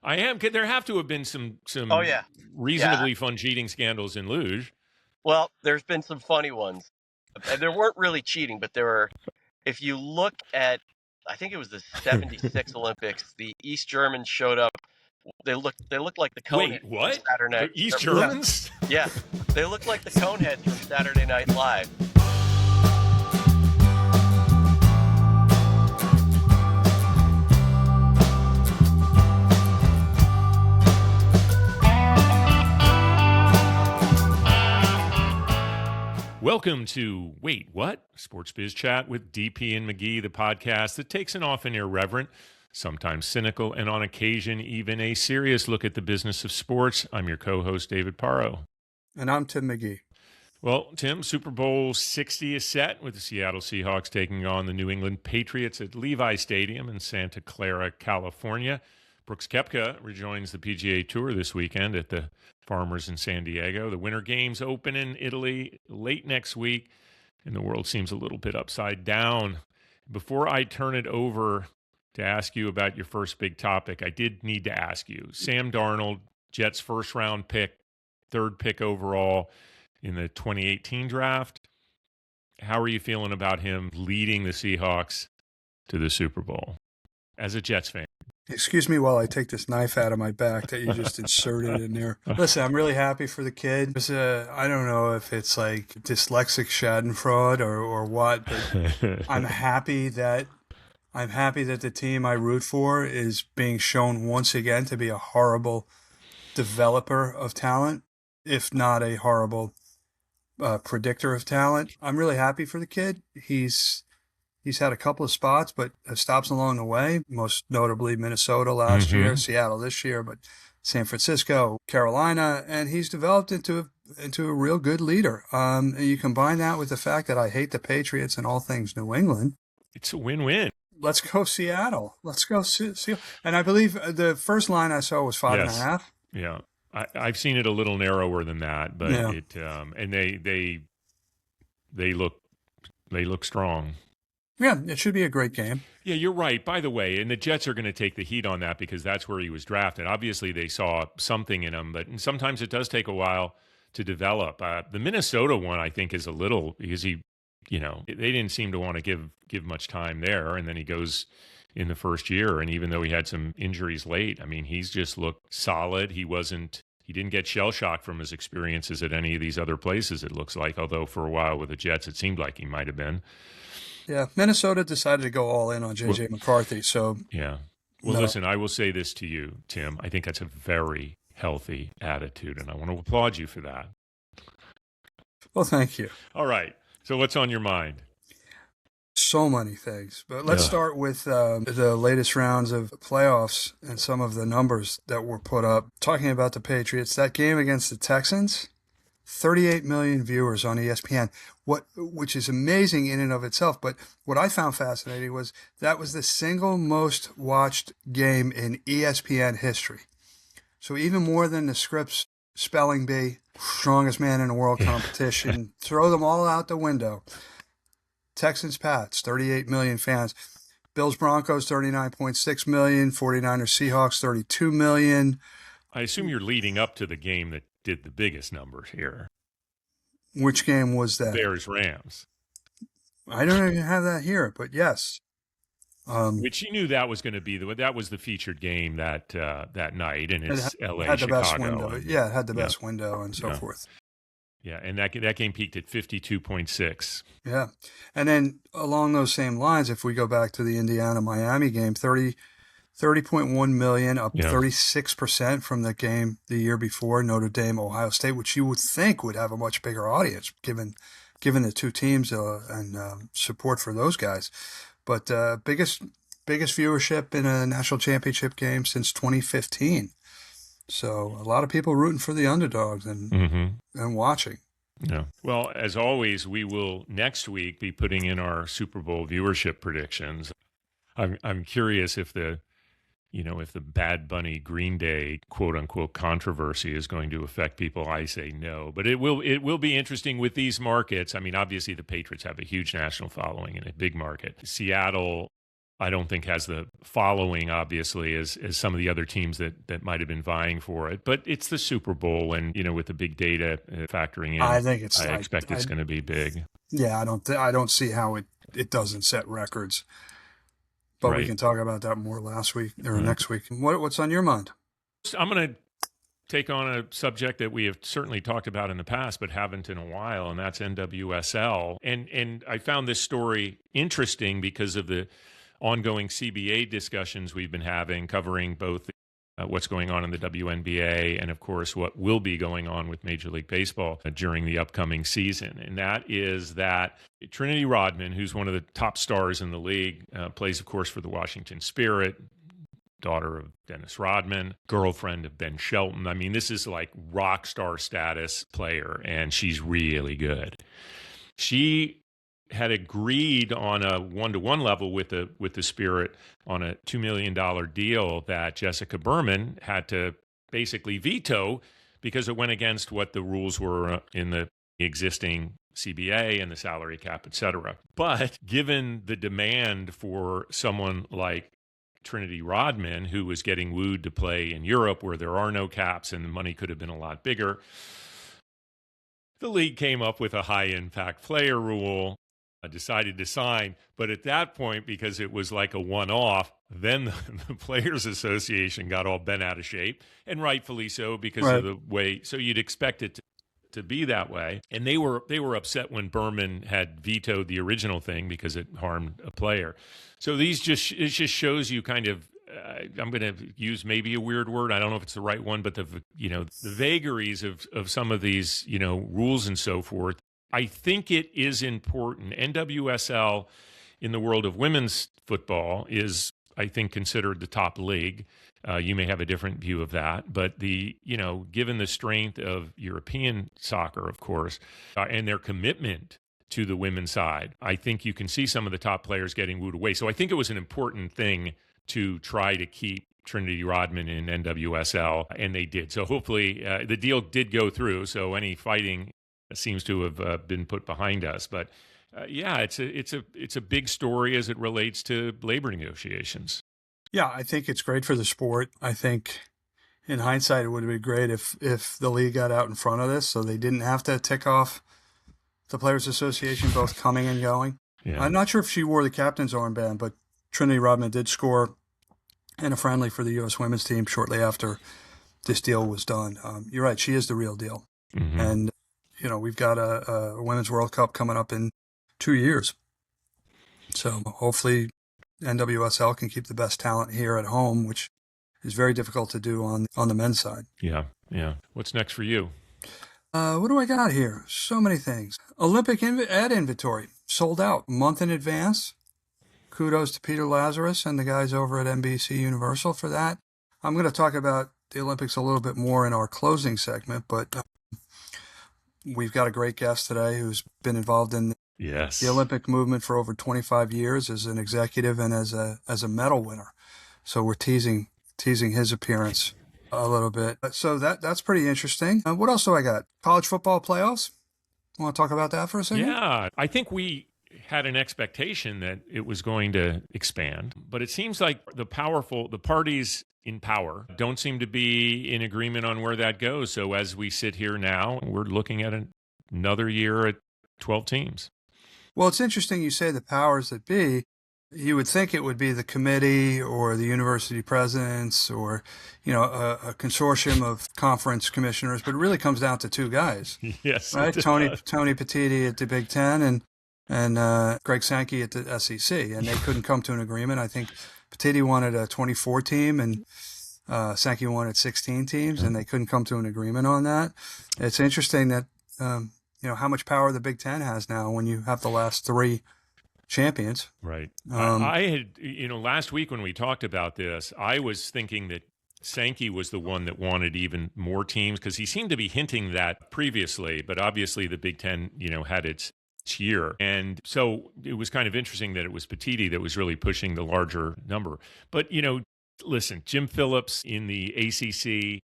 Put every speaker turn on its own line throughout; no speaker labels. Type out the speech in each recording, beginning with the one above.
I am. There have to have been some
Oh, yeah.
reasonably fun cheating scandals in Luge.
Well, there's been some funny ones. There weren't really cheating, but there were. If you look at, I think it was the '76 Olympics, the East Germans showed up. They looked like the Coneheads.
Wait, what?
From Saturday Night.
The East Germans?
Yeah, they looked like the Coneheads from Saturday Night Live.
Welcome to Wait, What? Sportsbiz Chat with DP and McGhee, the podcast that takes an often irreverent, sometimes cynical, and on occasion even a serious look at the business of sports. I'm your co-host, 𝗍𝗑𝗄.
And I'm Tim McGhee.
Well, Tim, Super Bowl 60 is set with the Seattle Seahawks taking on the New England Patriots at Levi Stadium in Santa Clara, California. Brooks Koepka rejoins the PGA Tour this weekend at the Farmers in San Diego. The Winter Games open in Italy late next week, and the world seems a little bit upside down. Before I turn it over to ask you about your first big topic, I did need to ask you. Sam Darnold, Jets' first-round pick, third pick overall in the 2018 draft. How are you feeling about him leading the Seahawks to the Super Bowl as a Jets fan?
Excuse me while I take this knife out of my back that you just inserted in there. Listen, I'm really happy for the kid. I don't know if it's like 𝗘𝗙𝗍𝗱 𝗧𝗏𝗀𝗀 or what, but I'm happy that the team I root for is being shown once again to be a horrible developer of talent, if not a horrible predictor of talent. I'm really happy for the kid. He's had a couple of spots, but stops along the way, most notably Minnesota last year, Seattle this year, but San Francisco, Carolina, and he's developed into a real good leader. And you combine that with the fact that I hate the Patriots and all things New England.
It's a win-win.
Let's go Seattle. Let's go Seattle. And I believe the first line I saw was 5.5.
Yeah. I've seen it a little narrower than that, but
yeah.
It and they look strong.
Yeah, it should be a great game.
Yeah, you're right. By the way, and the Jets are going to take the heat on that because that's where he was drafted. Obviously, they saw something in him, but sometimes it does take a while to develop. The Minnesota one, I think, is a little because they didn't seem to want to give much time there, and then he goes in the first year, and even though he had some injuries late, I mean, he's just looked solid. He didn't get shell shock from his experiences at any of these other places, it looks like, although for a while with the Jets, it seemed like he might have been.
Yeah, Minnesota decided to go all in on J.J. McCarthy, so...
Yeah. Well, Listen, I will say this to you, Tim. I think that's a very healthy attitude, and I want to applaud you for that.
Well, thank you.
All right. So what's on your mind?
So many things. But let's start with the latest rounds of playoffs and some of the numbers that were put up. Talking about the Patriots, that game against the Texans... 38 million viewers on ESPN, which is amazing in and of itself. But what I found fascinating was that was the single most watched game in ESPN history. So even more than the Scripps spelling bee, strongest man in the world competition, throw them all out the window. Texans Pats, 38 million fans. Bills Broncos, 39.6 million. 49ers Seahawks, 32 million.
I assume you're leading up to the game that did the biggest numbers here.
Which game was that?
Bears-Rams.
I don't even have that here, but yes.
Which you knew that was going to be that was the featured game that night, and it's LA,
had the
Chicago.
Best window. Yeah, it had the best window and so forth.
Yeah, and that game peaked at 52.6.
Yeah, and then along those same lines, if we go back to the Indiana-Miami game, 30.1 million, up 36% from the game the year before, Notre Dame, Ohio State, which you would think would have a much bigger audience given the two teams and support for those guys. But biggest viewership in a national championship game since 2015. So a lot of people rooting for the underdogs and watching.
Yeah. Well, as always, we will next week be putting in our Super Bowl viewership predictions. I'm curious if the Bad Bunny Green Day quote unquote controversy is going to affect people. I say no, but it will be interesting with these markets. I mean, obviously the Patriots have a huge national following in a big market. Seattle, I don't think has the following, obviously, as some of the other teams that might have been vying for it. But it's the Super Bowl, and with the big data factoring in,
I think
I expect it's going to be big.
Yeah, I don't see how it doesn't set records. But we can talk about that more next week. What's on your mind?
I'm going to take on a subject that we have certainly talked about in the past, but haven't in a while, and that's NWSL. And I found this story interesting because of the ongoing CBA discussions we've been having, covering both what's going on in the WNBA and, of course, what will be going on with Major League Baseball during the upcoming season. And that is that Trinity Rodman, who's one of the top stars in the league, plays, of course, for the Washington Spirit, daughter of Dennis Rodman, girlfriend of Ben Shelton. I mean, this is like rock star status player, and she's really good. She had agreed on a one-to-one level with the Spirit on a $2 million deal that Jessica Berman had to basically veto because it went against what the rules were in the existing CBA and the salary cap, et cetera. But given the demand for someone like Trinity Rodman, who was getting wooed to play in Europe where there are no caps and the money could have been a lot bigger, the league came up with a high-impact player rule, decided to sign. But at that point, because it was like a one-off, then the Players Association got all bent out of shape, and rightfully so because of the way. So you'd expect it to be that way. And they were upset when Berman had vetoed the original thing because it harmed a player. So it just shows you kind of, I'm going to use maybe a weird word. I don't know if it's the right one, but the vagaries of some of these, rules and so forth. I think it is important. NWSL in the world of women's football is, I think, considered the top league. You may have a different view of that, but given the strength of European soccer, of course, and their commitment to the women's side, I think you can see some of the top players getting wooed away. So I think it was an important thing to try to keep Trinity Rodman in NWSL, and they did. So hopefully the deal did go through. So any fighting seems to have been put behind us. But it's a big story as it relates to labor negotiations.
Yeah, I think it's great for the sport. I think in hindsight, it would have been great if the league got out in front of this so they didn't have to tick off the Players Association both coming and going. Yeah. I'm not sure if she wore the captain's armband, but Trinity Rodman did score in a friendly for the U.S. women's team shortly after this deal was done. You're right. She is the real deal. Mm-hmm. And, we've got a Women's World Cup coming up in 2 years. So hopefully NWSL can keep the best talent here at home, which is very difficult to do on the men's side.
Yeah. What's next for you?
What do I got here? So many things. Olympic ad inventory sold out a month in advance. Kudos to Peter Lazarus and the guys over at NBC Universal for that. I'm going to talk about the Olympics a little bit more in our closing segment, but we've got a great guest today who's been involved in the Olympic movement for over 25 years as an executive and as a medal winner. So we're teasing his appearance a little bit. So that's pretty interesting. What else do I got? College football playoffs? Want to talk about that for a second?
Yeah, I think we had an expectation that it was going to expand, but it seems like the parties in power don't seem to be in agreement on where that goes. So as we sit here now, we're looking at another year at 12 teams.
Well, it's interesting you say the powers that be. You would think it would be the committee or the university presidents or, a consortium of conference commissioners, but it really comes down to two guys.
Yes.
Right? Tony Petitti at the Big Ten and Greg Sankey at the SEC, and they couldn't come to an agreement. I think Petitti wanted a 24 team and Sankey wanted 16 teams, and they couldn't come to an agreement on that. It's interesting that, how much power the Big Ten has now when you have the last three champions.
Right. I had, last week when we talked about this, I was thinking that Sankey was the one that wanted even more teams because he seemed to be hinting that previously, but obviously the Big Ten, had its year. And so it was kind of interesting that it was Petitti that was really pushing the larger number. But, listen, Jim Phillips in the ACC,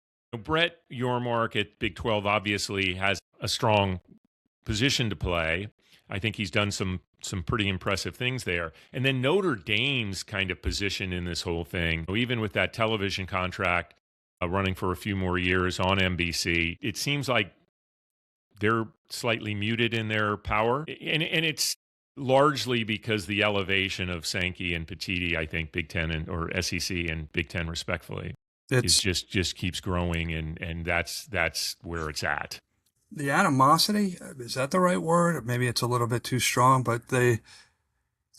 Brett Yormark at Big 12 obviously has a strong position to play. I think he's done some some pretty impressive things there. And then Notre Dame's kind of position in this whole thing, even with that television contract running for a few more years on NBC, it seems like they're slightly muted in their power. And it's largely because the elevation of Sankey and Petitti, I think, Big Ten or SEC and Big Ten respectfully, it just keeps growing, and that's where it's at.
The animosity, is that the right word? Maybe it's a little bit too strong, but the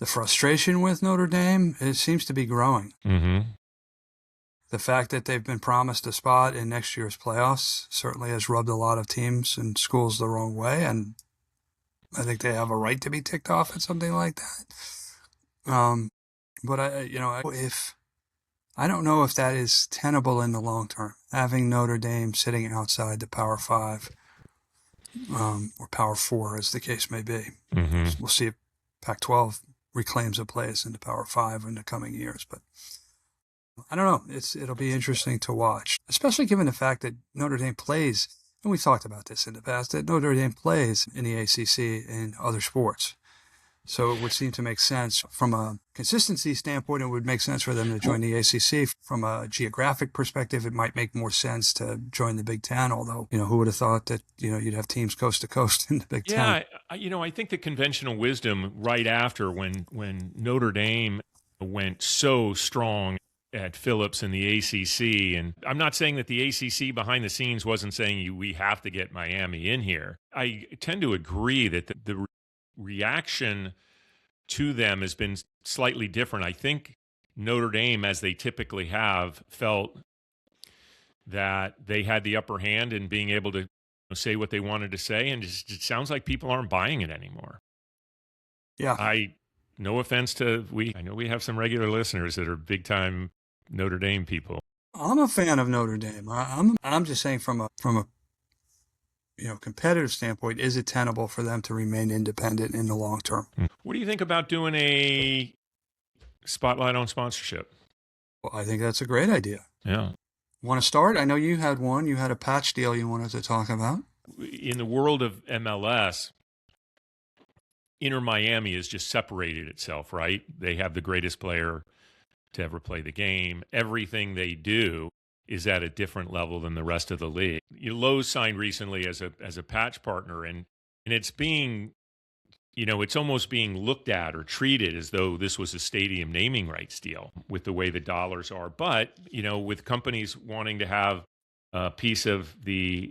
frustration with Notre Dame, it seems to be growing.
Mm-hmm.
The fact that they've been promised a spot in next year's playoffs certainly has rubbed a lot of teams and schools the wrong way, and I think they have a right to be ticked off at something like that. But I don't know if that is tenable in the long term, having Notre Dame sitting outside the Power 5 or Power 4, as the case may be.
Mm-hmm.
We'll see if Pac-12 reclaims a place in the Power 5 in the coming years. But I don't know. It'll be interesting to watch, especially given the fact that Notre Dame plays, and we've talked about this in the past, that Notre Dame plays in the ACC and other sports. So it would seem to make sense from a consistency standpoint. It would make sense for them to join the ACC. From a geographic perspective, it might make more sense to join the Big Ten. Although, who would have thought that you'd have teams coast to coast in the Big Ten?
Yeah, I think the conventional wisdom right after when Notre Dame went so strong at Phillips in the ACC, and I'm not saying that the ACC behind the scenes wasn't saying we have to get Miami in here. I tend to agree that the reaction to them has been slightly different. I think Notre Dame, as they typically have, felt that they had the upper hand in being able to say what they wanted to say, and it sounds like people aren't buying it anymore.
Yeah.
No offense to I know we have some regular listeners that are big time Notre Dame people.
I'm a fan of Notre Dame. I'm just saying from a competitive standpoint, is it tenable for them to remain independent in the long term?
What do you think about doing a spotlight on sponsorship?
Well, I think that's a great idea.
Yeah.
Want to start? I know you had one. You had a patch deal you wanted to talk about.
In the world of MLS, Inter Miami has just separated itself, right? They have the greatest player to ever play the game. Everything they do is at a different level than the rest of the league. Lowe signed recently as a patch partner, and it's being, it's almost being looked at or treated as though this was a stadium naming rights deal with the way the dollars are. But, with companies wanting to have a piece of a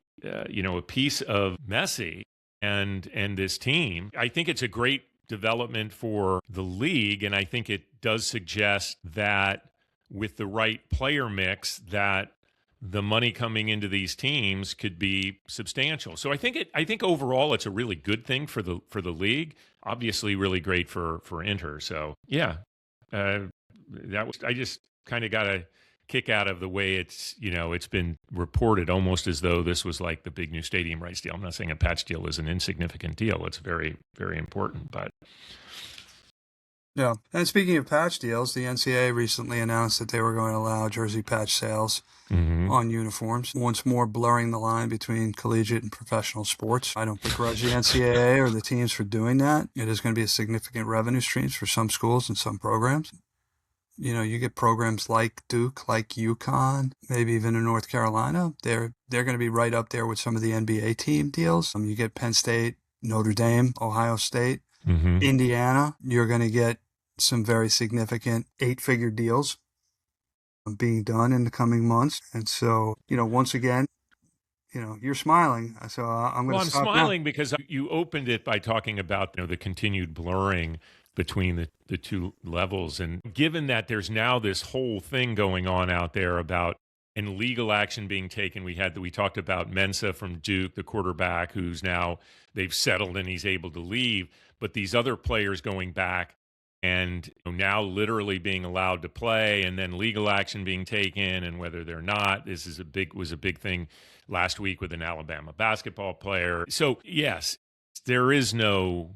piece of Messi and this team, I think it's a great development for the league, and I think it does suggest that with the right player mix, that the money coming into these teams could be substantial. So I think overall it's a really good thing for the league. Obviously, really great for Inter. So yeah, I just kind of got a kick out of the way it's been reported almost as though this was like the big new stadium rights deal. I'm not saying a patch deal is an insignificant deal. It's very, very important, but.
Yeah. And speaking of patch deals, the NCAA recently announced that they were going to allow jersey patch sales on uniforms, once more blurring the line between collegiate and professional sports. I don't begrudge the NCAA or the teams for doing that. It is going to be a significant revenue streams for some schools and some programs. You get programs like Duke, like UConn, maybe even in North Carolina. They're going to be right up there with some of the NBA team deals. You get Penn State, Notre Dame, Ohio State. Indiana, you're going to get some very significant 8-figure deals being done in the coming months. And so, once again, you're smiling. So I'm going to stop
I'm smiling
now.
Because you opened it by talking about the continued blurring between the two levels. And given that there's now this whole thing going on out there about and legal action being taken, we talked about Mensah from Duke, the quarterback, who's now they've settled and he's able to leave. But these other players going back and now literally being allowed to play, and then legal action being taken, and whether they're not, was a big thing last week with an Alabama basketball player. So yes, there is no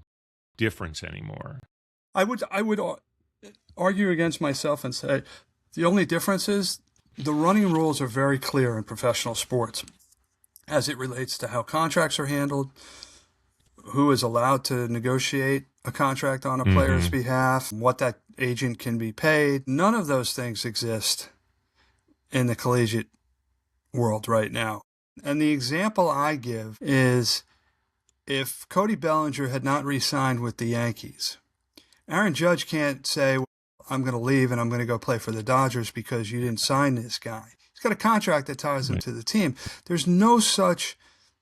difference anymore.
I would argue against myself and say the only difference is the running rules are very clear in professional sports as it relates to how contracts are handled, who is allowed to negotiate a contract on a player's behalf, what that agent can be paid. None of those things exist in the collegiate world right now. And the example I give is if Cody Bellinger had not re-signed with the Yankees, Aaron Judge can't say, well, I'm going to leave and I'm going to go play for the Dodgers because you didn't sign this guy. He's got a contract that ties him to the team. There's no such,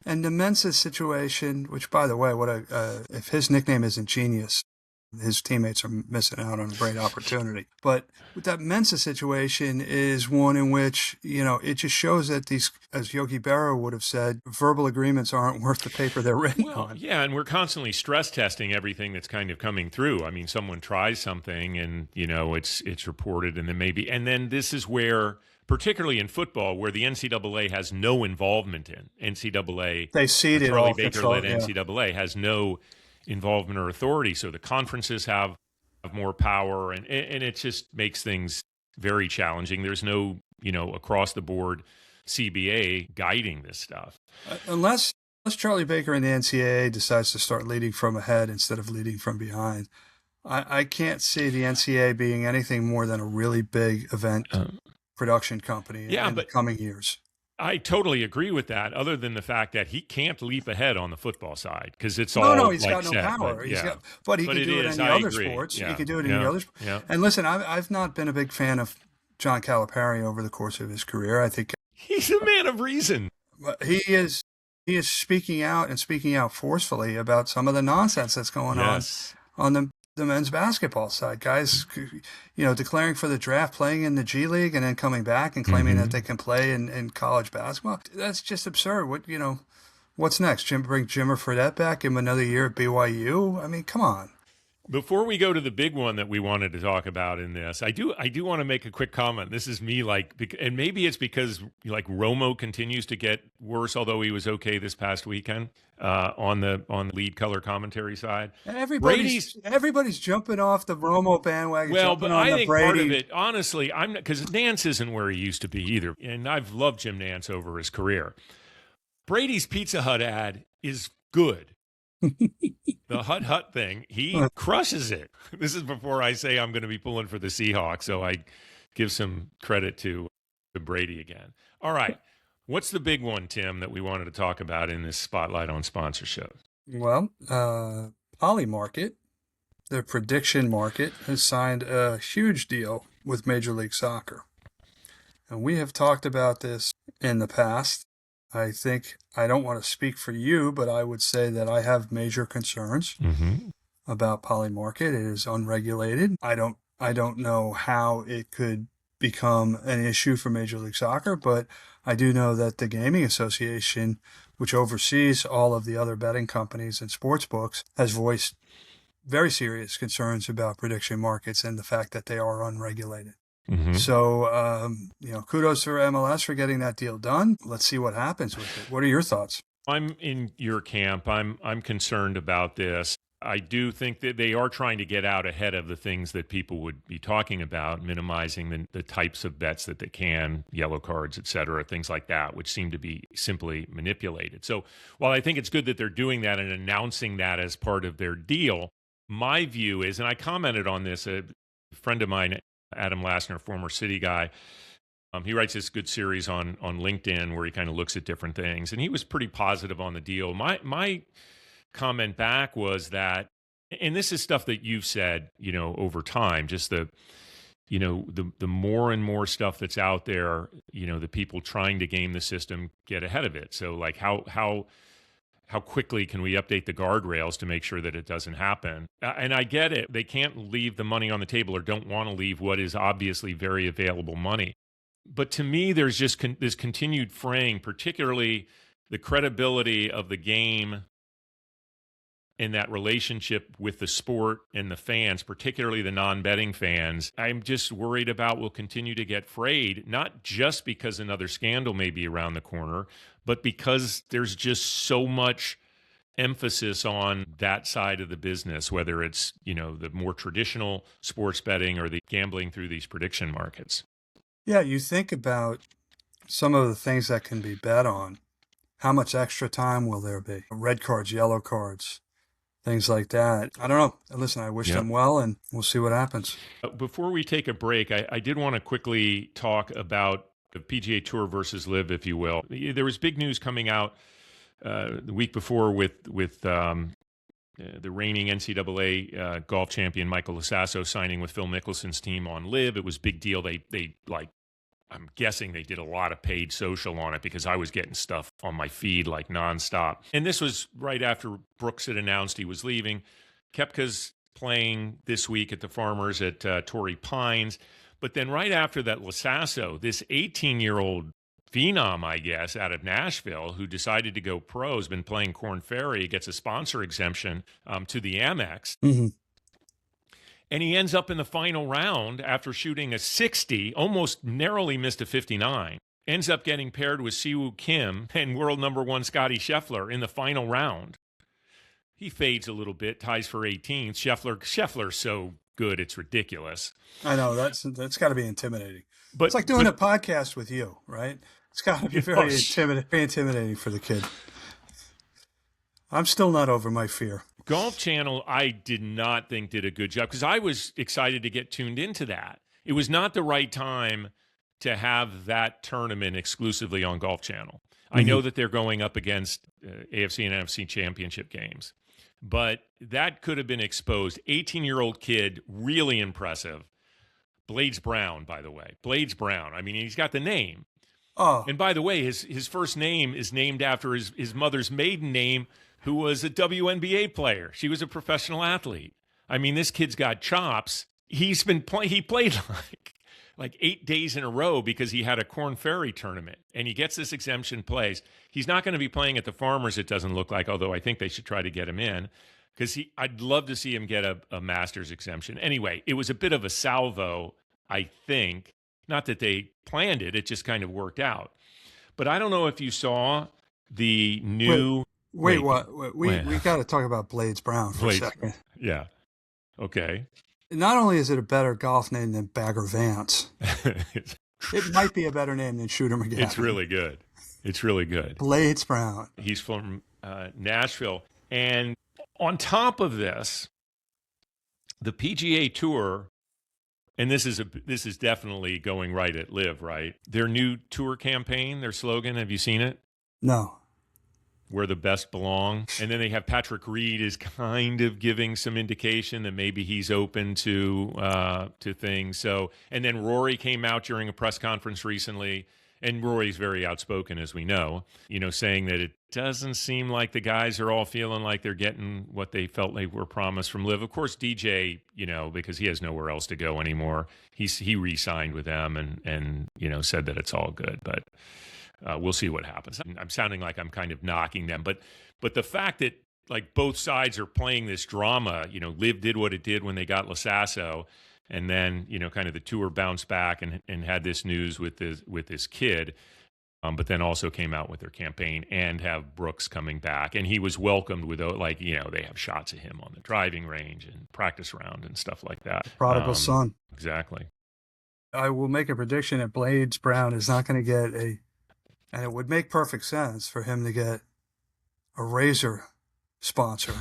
and the Mensah situation, which, by the way, if his nickname isn't genius, his teammates are missing out on a great opportunity. But with that Mensah situation is one in which, it just shows that these, as Yogi Berra would have said, verbal agreements aren't worth the paper they're written on.
Yeah, and we're constantly stress testing everything that's kind of coming through. I mean, someone tries something and, it's reported and then this is where, particularly in football, where the NCAA has no involvement in.
They cede it all.
Charlie Baker-led NCAA has no involvement or authority, so the conferences have more power, and it just makes things very challenging. There's no, across the board CBA guiding this stuff.
Unless Charlie Baker and the NCAA decides to start leading from ahead instead of leading from behind, I can't see the NCAA being anything more than a really big event production company in the coming years.
I totally agree with that, other than the fact that he can't leap ahead on the football side because it's all
No, he's got no power. But he can do it in the other sports.
Yeah.
He can do it in the other sports.
Yeah.
And listen, I've not been a big fan of John Calipari over the course of his career. I think
he's a man of reason.
He is speaking out and speaking out forcefully about some of the nonsense that's going on the men's basketball side. Guys, declaring for the draft, playing in the G League, and then coming back and claiming that they can play in college basketball. That's just absurd. What's next? Bring Jimmer Fredette back, give him another year at BYU? I mean, come on.
Before we go to the big one that we wanted to talk about in this, I do want to make a quick comment. This is me, and maybe it's because Romo continues to get worse, although he was okay this past weekend on the lead color commentary side.
Everybody's jumping off the Romo bandwagon.
Well, but I think part of it, honestly, I'm not, because Nance isn't where he used to be either, and I've loved Jim Nance over his career. Brady's Pizza Hut ad is good. The hut thing, he crushes it. This is before I say I'm going to be pulling for the Seahawks, so I give some credit to Brady again. All right. What's the big one, Tim, that we wanted to talk about in this spotlight on sponsorship?
Well, Polymarket, the prediction market, has signed a huge deal with Major League Soccer. And we have talked about this in the past. I think I don't want to speak for you, but I would say that I have major concerns about Polymarket. It is unregulated. I don't know how it could become an issue for Major League Soccer, but I do know that the Gaming Association, which oversees all of the other betting companies and sports books, has voiced very serious concerns about prediction markets and the fact that they are unregulated. So, kudos for MLS for getting that deal done. Let's see what happens with it. What are your thoughts?
I'm in your camp. I'm concerned about this. I do think that they are trying to get out ahead of the things that people would be talking about, minimizing the types of bets that they can, yellow cards, et cetera, things like that, which seem to be simply manipulated. So while I think it's good that they're doing that and announcing that as part of their deal, my view is, and I commented on this, a friend of mine, Adam Lassner, former City guy, he writes this good series on LinkedIn where he kind of looks at different things, and he was pretty positive on the deal. My comment back was that, and this is stuff that you've said, over time, just the more and more stuff that's out there, the people trying to game the system get ahead of it. So like how quickly can we update the guardrails to make sure that it doesn't happen? And I get it. They can't leave the money on the table or don't want to leave what is obviously very available money. But to me, there's just this continued fraying, particularly the credibility of the game in that relationship with the sport and the fans, particularly the non-betting fans. I'm just worried about will continue to get frayed, not just because another scandal may be around the corner, but because there's just so much emphasis on that side of the business, whether it's, the more traditional sports betting or the gambling through these prediction markets.
Yeah, you think about some of the things that can be bet on. How much extra time will there be? Red cards, yellow cards. things like that. I don't know. Listen, I wish them well, and we'll see what happens.
Before we take a break, I did want to quickly talk about the PGA Tour versus LIV, if you will. There was big news coming out the week before with the reigning NCAA golf champion Michael Losasso signing with Phil Mickelson's team on LIV. It was a big deal. They I'm guessing they did a lot of paid social on it because I was getting stuff on my feed like nonstop. And this was right after Brooks had announced he was leaving. Koepka's playing this week at the Farmers at Torrey Pines. But then right after that, Losasso, this 18-year-old phenom, I guess, out of Nashville, who decided to go pro, has been playing Korn Ferry, gets a sponsor exemption to the Amex.
Mm-hmm.
And he ends up in the final round after shooting a 60, almost narrowly missed a 59. Ends up getting paired with Siwoo Kim and world number 1 Scottie Scheffler in the final round. He fades a little bit, ties for 18th. Scheffler's so good, it's ridiculous.
I know, that's got to be intimidating.
But,
it's like doing a podcast with you, right? It's got to be very intimidating for the kid. I'm still not over my fear.
Golf Channel, I did not think did a good job because I was excited to get tuned into that. It was not the right time to have that tournament exclusively on Golf Channel. Mm-hmm. I know that they're going up against AFC and NFC championship games, but that could have been exposed. 18-year-old kid, really impressive. Blades Brown, by the way. Blades Brown. I mean, he's got the name.
Oh.
And by the way, his first name is named after his mother's maiden name, who was a WNBA player. She was a professional athlete. I mean, this kid's got chops. He played like 8 days in a row because he had a Korn Ferry tournament, and he gets this exemption, plays. He's not going to be playing at the Farmers, it doesn't look like, although I think they should try to get him in because I'd love to see him get a Masters exemption. Anyway, it was a bit of a salvo, I think. Not that they planned it, it just kind of worked out. But I don't know if you saw the new...
Wait, what? We got to talk about Blades Brown for a second.
Yeah. Okay.
Not only is it a better golf name than Bagger Vance, it might be a better name than Shooter McGavin.
It's really good. It's really good.
Blades Brown.
He's from Nashville. And on top of this, the PGA Tour, and this is definitely going right at LIV, right? Their new tour campaign, their slogan, have you seen it?
No.
Where the best belong. And then they have Patrick Reed is kind of giving some indication that maybe he's open to things. So, and then Rory came out during a press conference recently, and Rory's very outspoken, as we know, saying that it doesn't seem like the guys are all feeling like they're getting what they felt they were promised from LIV. Of course, DJ, because he has nowhere else to go anymore, he re-signed with them and said that it's all good, but we'll see what happens. I'm sounding like I'm kind of knocking them, but the fact that like both sides are playing this drama, LIV did what it did when they got Losasso, and then kind of the tour bounced back and had this news with this kid, but then also came out with their campaign and have Brooks coming back, and he was welcomed with they have shots of him on the driving range and practice round and stuff like that.
Prodigal son.
Exactly.
I will make a prediction that Blades Brown is not going to get and it would make perfect sense for him to get a razor sponsor.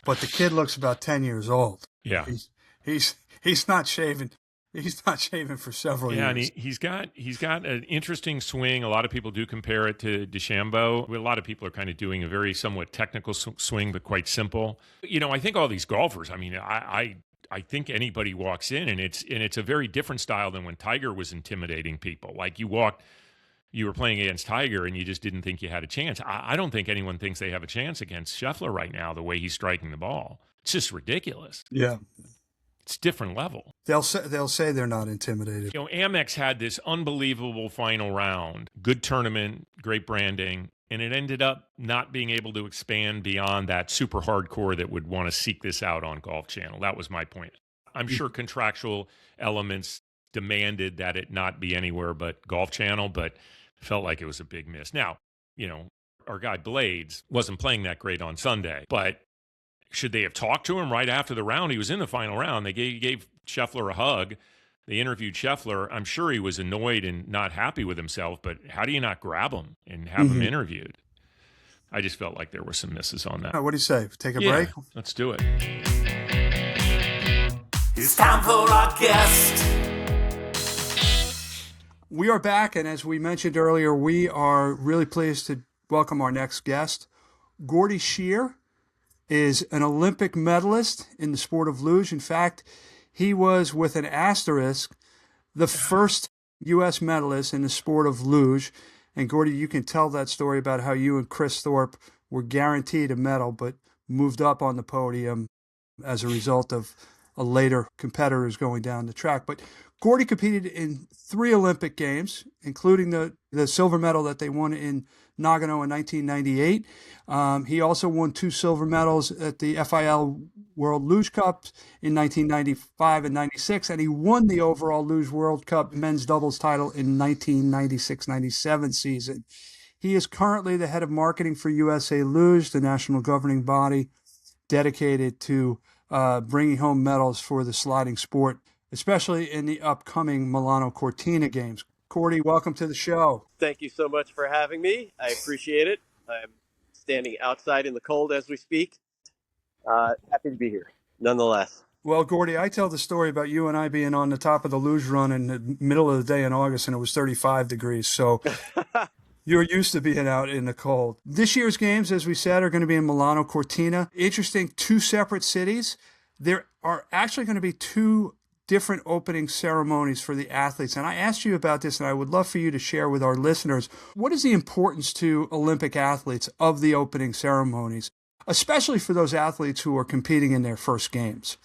But the kid looks about 10 years old.
Yeah.
He's not shaving. He's not shaving for several years.
Yeah, and he's got an interesting swing. A lot of people do compare it to DeChambeau. A lot of people are kind of doing a very somewhat technical swing, but quite simple. I think all these golfers, I think anybody walks in and it's a very different style than when Tiger was intimidating people. Like you were playing against Tiger and you just didn't think you had a chance. I don't think anyone thinks they have a chance against Scheffler right now, the way he's striking the ball. It's just ridiculous.
Yeah.
It's different level.
They'll say they're not intimidated.
Amex had this unbelievable final round, good tournament, great branding, and it ended up not being able to expand beyond that super hardcore that would want to seek this out on Golf Channel. That was my point. I'm sure contractual elements demanded that it not be anywhere but Golf Channel, but felt like it was a big miss. Now, our guy Blades wasn't playing that great on Sunday, but should they have talked to him right after the round? He was in the final round. They gave Scheffler a hug. They interviewed Scheffler. I'm sure he was annoyed and not happy with himself, but how do you not grab him and have him interviewed? I just felt like there were some misses on that.
What do you say? Take a break?
Let's do it.
It's time for our guest.
We are back, and as we mentioned earlier, we are really pleased to welcome our next guest. 𝗗𝗙𝗄 is an Olympic medalist in the sport of luge. In fact, he was, with an asterisk, the first U.S. medalist in the sport of luge. And 𝗗𝗙, you can tell that story about how you and Chris Thorpe were guaranteed a medal, but moved up on the podium as a result of a later competitors going down the track. But 𝗗𝗙 competed in 3 Olympic Games, including the silver medal that they won in Nagano in 1998. He also won 2 silver medals at the FIL World Luge Cups in 1995 and 96, and he won the overall Luge World Cup men's doubles title in 1996-97 season. He is currently the head of marketing for USA Luge, the national governing body dedicated to bringing home medals for the sliding sport, especially in the upcoming Milano-Cortina games. 𝗗𝗙, welcome to the show.
Thank you so much for having me. I appreciate it. I'm standing outside in the cold as we speak. Happy to be here, nonetheless.
Well, 𝗗𝗙, I tell the story about you and I being on the top of the luge run in the middle of the day in August, and it was 35 degrees. So you're used to being out in the cold. This year's games, as we said, are going to be in Milano-Cortina. Interesting, 2 separate cities. There are actually going to be 2 different opening ceremonies for the athletes. And I asked you about this, and I would love for you to share with our listeners. What is the importance to Olympic athletes of the opening ceremonies, especially for those athletes who are competing in their first games?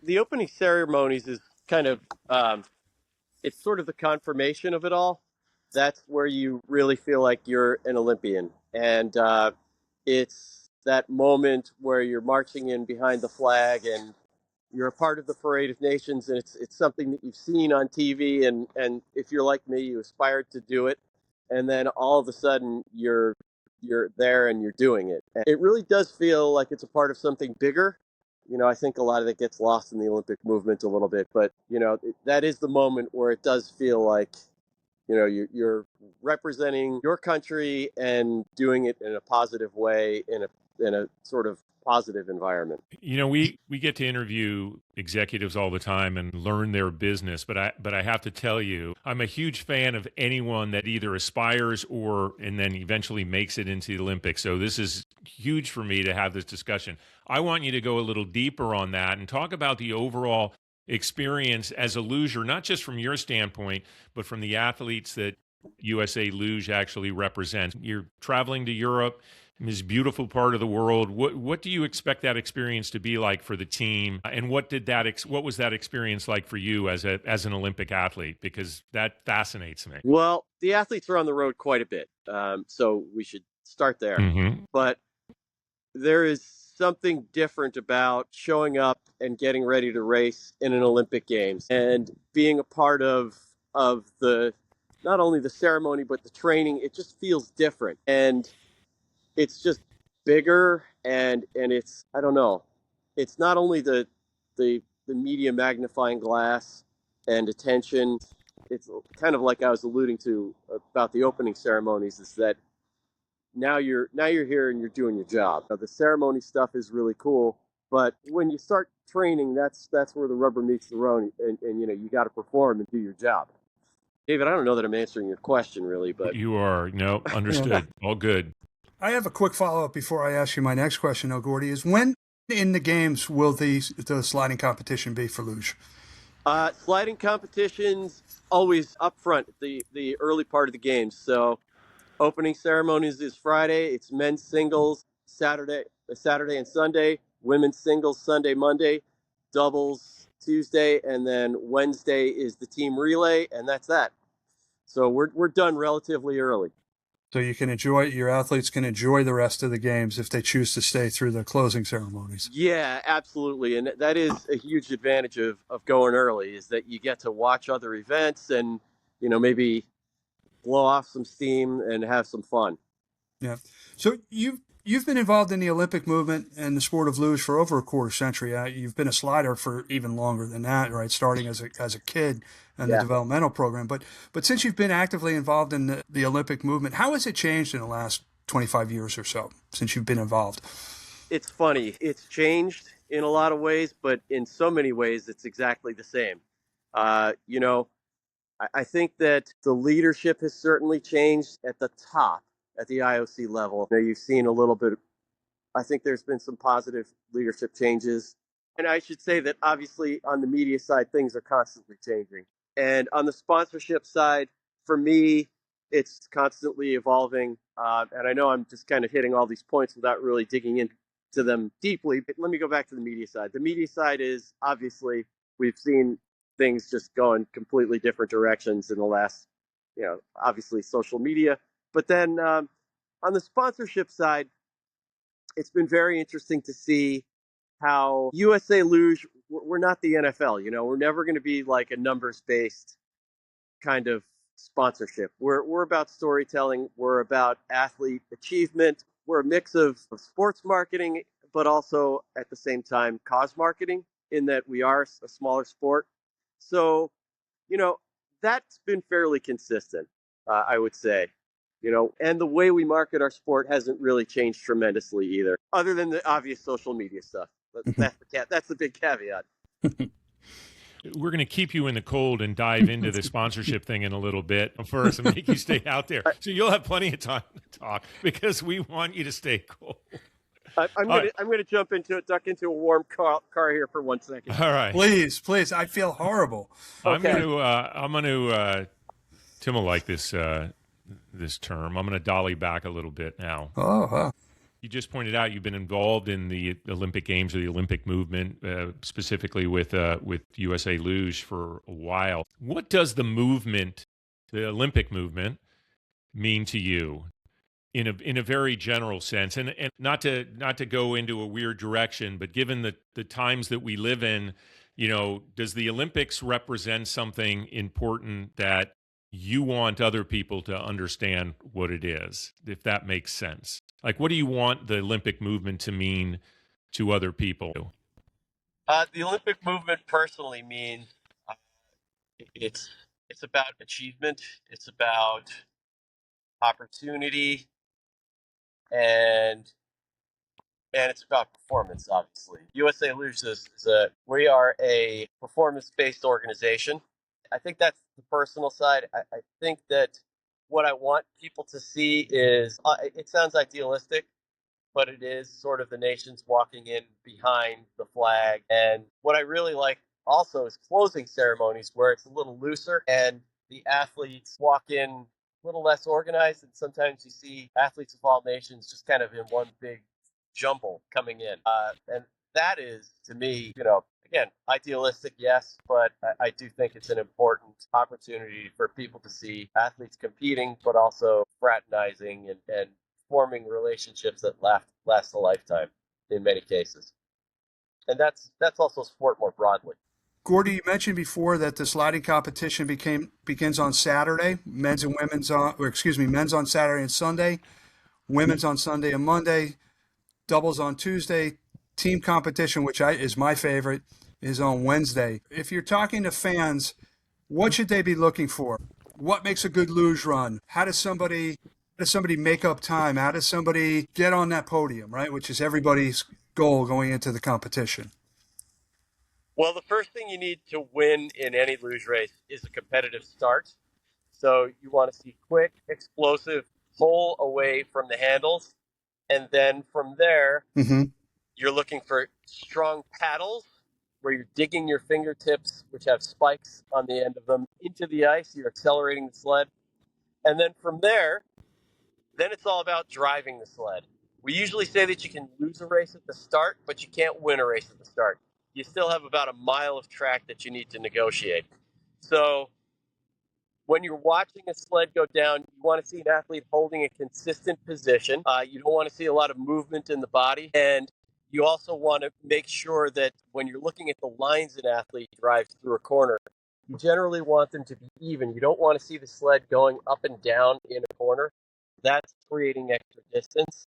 The opening ceremonies is kind of, it's sort of the confirmation of it all. That's where you really feel like you're an Olympian. And it's that moment where you're marching in behind the flag and you're a part of the Parade of Nations, and it's something that you've seen on TV, and if you're like me, you aspired to do it, and then all of a sudden you're there and you're doing it. And it really does feel like it's a part of something bigger. You know, I think a lot of it gets lost in the Olympic movement a little bit, but you know, that is the moment where it does feel like, you know, you're representing your country and doing it in a positive way, in a sort of positive environment.
You know, we get to interview executives all the time and learn their business, but I have to tell you, I'm a huge fan of anyone that either aspires and then eventually makes it into the Olympics. So this is huge for me to have this discussion. I want you to go a little deeper on that and talk about the overall experience as a luger, not just from your standpoint, but from the athletes that USA Luge actually represents. You're traveling to Europe, this beautiful part of the world. What do you expect that experience to be like for the team, and what was that experience like for you as an Olympic athlete? Because that fascinates me.
Well, the athletes are on the road quite a bit, so we should start there.
Mm-hmm.
But there is something different about showing up and getting ready to race in an Olympic Games and being a part of the not only the ceremony but the training. It just feels different, and it's just bigger, and it's, I don't know, it's not only the media magnifying glass and attention. It's kind of like I was alluding to about the opening ceremonies, is that now you're here and you're doing your job. Now, the ceremony stuff is really cool, but when you start training, that's where the rubber meets the road, and you know, you got to perform and do your job. David, I don't know that I'm answering your question really, but
you are. No, understood. All good.
I have a quick follow-up before I ask you my next question, 𝗗𝗙, is when in the games will the sliding competition be for luge?
Sliding competitions always up front, the early part of the games. So opening ceremonies is Friday. It's men's singles Saturday and Sunday, women's singles Sunday, Monday, doubles Tuesday, and then Wednesday is the team relay, and that's that. So we're done relatively early.
So your athletes can enjoy the rest of the games if they choose to stay through the closing ceremonies.
Yeah, absolutely. And that is a huge advantage of going early, is that you get to watch other events and, you know, maybe blow off some steam and have some fun.
Yeah. So you've been involved in the Olympic movement and the sport of luge for over a quarter century. You've been a slider for even longer than that, right? Starting as a kid in the developmental program. But since you've been actively involved in the Olympic movement, how has it changed in the last 25 years or so since you've been involved?
It's funny. It's changed in a lot of ways, but in so many ways, it's exactly the same. I think that the leadership has certainly changed at the top, at the IOC level. You've seen a little bit, I think there's been some positive leadership changes. And I should say that obviously on the media side, things are constantly changing. And on the sponsorship side, for me, it's constantly evolving. And I know I'm just kind of hitting all these points without really digging into them deeply. But let me go back to the media side. The media side is obviously we've seen things just go in completely different directions in the last, obviously social media. But then on the sponsorship side, it's been very interesting to see how USA Luge, we're not the NFL, we're never going to be like a numbers-based kind of sponsorship. We're about storytelling. We're about athlete achievement. We're a mix of sports marketing, but also at the same time, cause marketing in that we are a smaller sport. So, that's been fairly consistent, I would say, and the way we market our sport hasn't really changed tremendously either, other than the obvious social media stuff. That's the big caveat.
We're going to keep you in the cold and dive into the sponsorship thing in a little bit first and make you stay out there. So you'll have plenty of time to talk because we want you to stay cold.
I'm going to duck into a warm car here for 1 second.
All right.
Please. I feel horrible.
Okay. I'm going to Tim will like this term. I'm going to dolly back a little bit now.
Oh, wow.
You just pointed out you've been involved in the Olympic Games or the Olympic movement, specifically with USA Luge for a while. What does the Olympic movement, mean to you in a very general sense? And not to go into a weird direction, but given the times that we live in, does the Olympics represent something important that you want other people to understand what it is, if that makes sense? Like, what do you want the Olympic movement to mean to other people?
The Olympic movement personally means it's about achievement. It's about opportunity, and it's about performance, obviously. USA Luge we are a performance-based organization. I think that's the personal side. I think that what I want people to see is, it sounds idealistic, but it is sort of the nations walking in behind the flag. And what I really like also is closing ceremonies where it's a little looser and the athletes walk in a little less organized. And sometimes you see athletes of all nations just kind of in one big jumble coming in. And that is, to me, again, idealistic, yes, but I do think it's an important opportunity for people to see athletes competing, but also fraternizing and forming relationships that last a lifetime in many cases. And that's also sport more broadly.
Gordy, you mentioned before that the sliding competition begins on Saturday, men's on Saturday and Sunday, women's on Sunday and Monday, doubles on Tuesday. Team competition, which is my favorite, is on Wednesday. If you're talking to fans, what should they be looking for? What makes a good luge run? How does somebody make up time? How does somebody get on that podium, right? Which is everybody's goal going into the competition.
Well, the first thing you need to win in any luge race is a competitive start. So you want to see quick, explosive pull away from the handles. And then from there, you're looking for strong paddles where you're digging your fingertips, which have spikes on the end of them, into the ice. You're accelerating the sled. And then from there, then it's all about driving the sled. We usually say that you can lose a race at the start, but you can't win a race at the start. You still have about a mile of track that you need to negotiate. So when you're watching a sled go down, you want to see an athlete holding a consistent position. You don't want to see a lot of movement in the body. And you also want to make sure that when you're looking at the lines an athlete drives through a corner, you generally want them to be even. You don't want to see the sled going up and down in a corner. That's creating extra distance.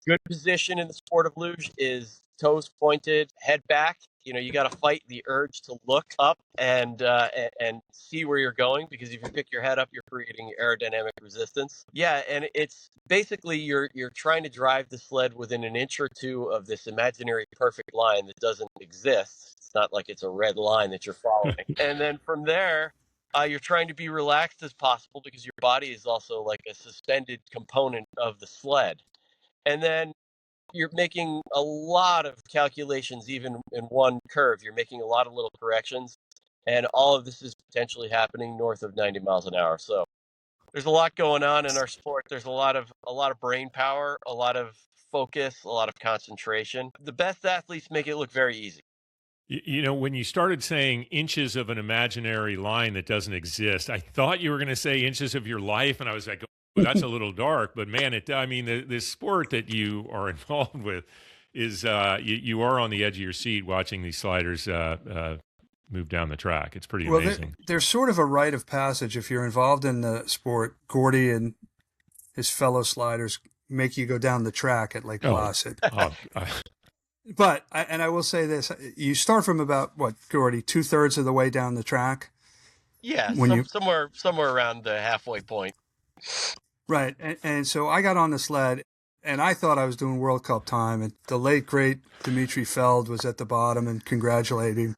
Good position in the sport of luge is toes pointed, head back. You got to fight the urge to look up and see where you're going, because if you pick your head up, you're creating aerodynamic resistance. Yeah, and it's basically you're trying to drive the sled within an inch or two of this imaginary perfect line that doesn't exist. It's not like it's a red line that you're following. And then from there, you're trying to be relaxed as possible, because your body is also like a suspended component of the sled. And then you're making a lot of calculations, even in one curve. You're making a lot of little corrections, and all of this is potentially happening north of 90 miles an hour. So there's a lot going on in our sport. There's a lot of brain power, a lot of focus, a lot of concentration. The best athletes make it look very easy.
When you started saying inches of an imaginary line that doesn't exist, I thought you were going to say inches of your life, and I was like, well, that's a little dark. But man, this sport that you are involved with is you are on the edge of your seat watching these sliders move down the track. It's pretty amazing.
There's sort of a rite of passage if you're involved in the sport. Gskordy and his fellow sliders make you go down the track at Lake Placid. But I will say this: you start from about Gskordy, 2/3 of the way down the track.
Yeah, somewhere around the halfway point.
Right, and so I got on the sled, and I thought I was doing World Cup time, and the late great 𝗏𝗏𝗏 was at the bottom and congratulating.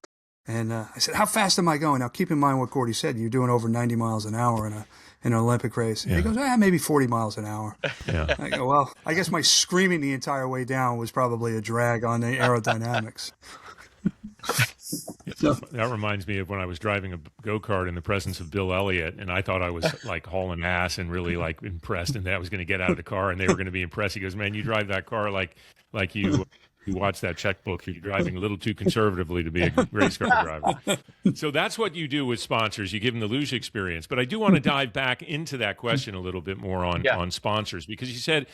And I said, "How fast am I going?" Now, keep in mind what Gskordy said: you're doing over 90 miles an hour in an Olympic race. And he goes, maybe 40 miles an hour. Yeah. I go, well, I guess my screaming the entire way down was probably a drag on the aerodynamics.
That reminds me of when I was driving a go-kart in the presence of Bill Elliott, and I thought I was like hauling ass and really like impressed, and that I was going to get out of the car and they were going to be impressed. He goes, "Man, you drive that car like you watch that checkbook. You're driving a little too conservatively to be a race car driver." So that's what you do with sponsors. You give them the Luge experience. But I do want to dive back into that question a little bit more on sponsors, because you said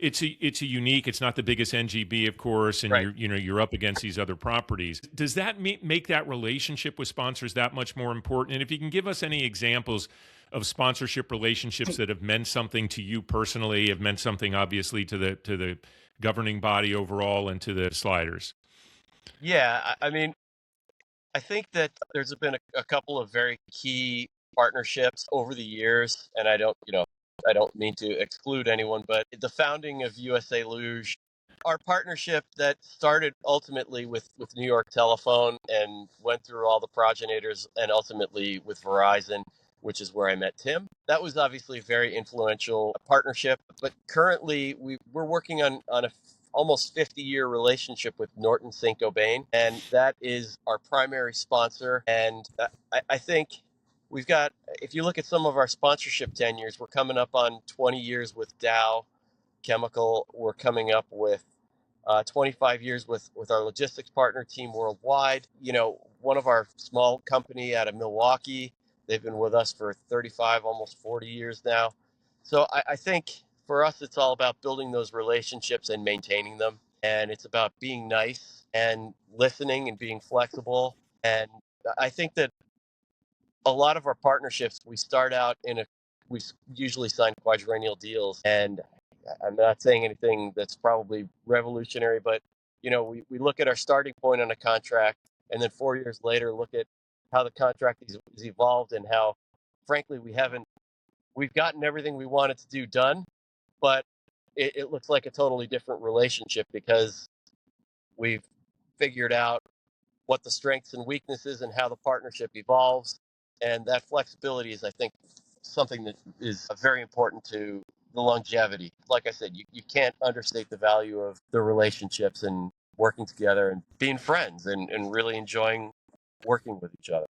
it's a unique. It's not the biggest NGB, of course, and right. you're up against these other properties. Does that make that relationship with sponsors that much more important? And if you can give us any examples of sponsorship relationships that have meant something to you personally, have meant something obviously to the governing body overall and to the sliders.
Yeah, I mean, I think that there's been a couple of very key partnerships over the years, and I don't mean to exclude anyone, but the founding of USA Luge, our partnership that started ultimately with New York Telephone and went through all the progenitors, and ultimately with Verizon, which is where I met Tim. That was obviously a very influential partnership. But currently, we're working on a almost 50-year relationship with 𝗏𝗏 𝗏𝗏𝗀, and that is our primary sponsor. And I think we've got, if you look at some of our sponsorship tenures, we're coming up on 20 years with Dow Chemical. We're coming up with 25 years with our logistics partner, Team Worldwide. One of our small company out of Milwaukee, they've been with us for 35, almost 40 years now. So I think for us, it's all about building those relationships and maintaining them. And it's about being nice and listening and being flexible. And I think that a lot of our partnerships, we start out we usually sign quadrennial deals. And I'm not saying anything that's probably revolutionary, but, we look at our starting point on a contract, and then 4 years later, look at how the contract is evolved, and how, frankly, we've gotten everything we wanted to do done, but it looks like a totally different relationship, because we've figured out what the strengths and weaknesses and how the partnership evolves. And that flexibility is, I think, something that is very important to the longevity. Like I said, you can't understate the value of the relationships and working together and being friends and really enjoying working with each other.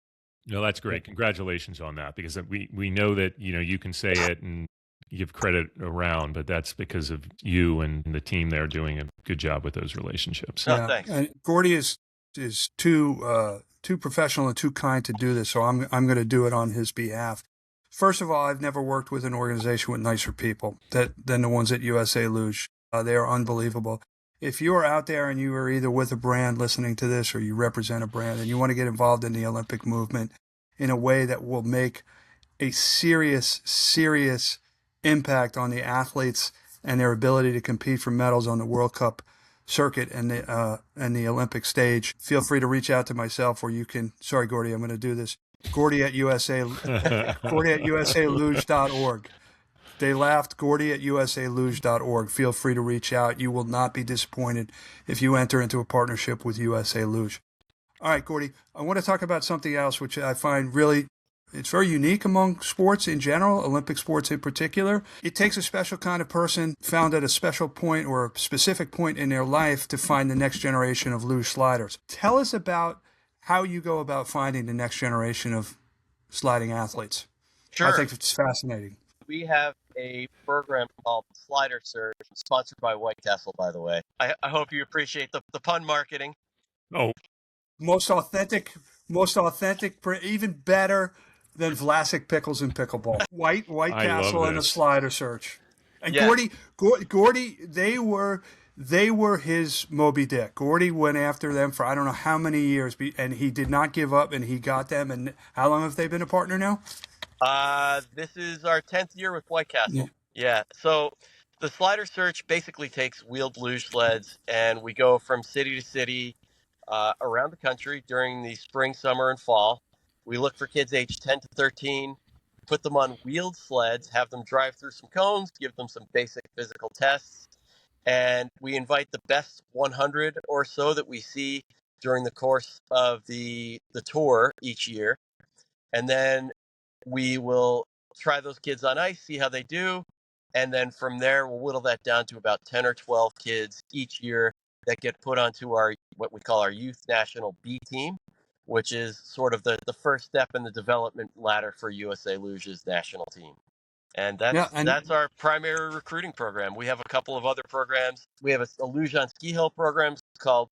No, that's great. Congratulations on that, because we know that, you can say it and give credit around, but that's because of you and the team there doing a good job with those relationships.
No, thanks.
And Gskordy is too professional and too kind to do this, so I'm going to do it on his behalf. First of all, I've never worked with an organization with nicer people than the ones at USA Luge. They are unbelievable. If you are out there and you are either with a brand listening to this, or you represent a brand and you want to get involved in the Olympic movement in a way that will make a serious impact on the athletes and their ability to compete for medals on the World Cup circuit and the Olympic stage. Feel free to reach out to myself, or you can. Sorry, Gordy, I'm going to do this. Gordy at USA, Gordy at USALuge.org. They laughed. Gordy at USALuge.org. Feel free to reach out. You will not be disappointed if you enter into a partnership with USA Luge. All right, Gordy, I want to talk about something else, which I find really, it's very unique among sports in general, Olympic sports in particular. It takes a special kind of person found at a special point or a specific point in their life to find the next generation of luge sliders. Tell us about how you go about finding the next generation of sliding athletes.
Sure.
I think it's fascinating.
We have a program called Slider Search, sponsored by 𝗬𝗍𝗄, by the way. I hope you appreciate the pun marketing.
Oh,
Most authentic, even better than 𝗏𝗏𝗡 pickles and pickleball. 𝗬𝗍𝗄 and the Slider Search. And
Yeah.
Gordy, they were his Moby Dick. Gordy went after them for I don't know how many years, and he did not give up, and he got them. And how long have they been a partner now?
This is our 10th year with 𝗬𝗍𝗄.
Yeah.
So the Slider Search basically takes wheeled luge sleds, and we go from city to city around the country during the spring, summer, and fall. We look for kids aged 10 to 13, put them on wheeled sleds, have them drive through some cones, give them some basic physical tests, and we invite the best 100 or so that we see during the course of the tour each year. And then we will try those kids on ice, see how they do, and then from there we'll whittle that down to about 10 or 12 kids each year that get put onto our what we call our youth national B team, which is sort of the first step in the development ladder for USA Luge's national team. And that's our primary recruiting program. We have a couple of other programs. We have a Luge on Ski Hill program called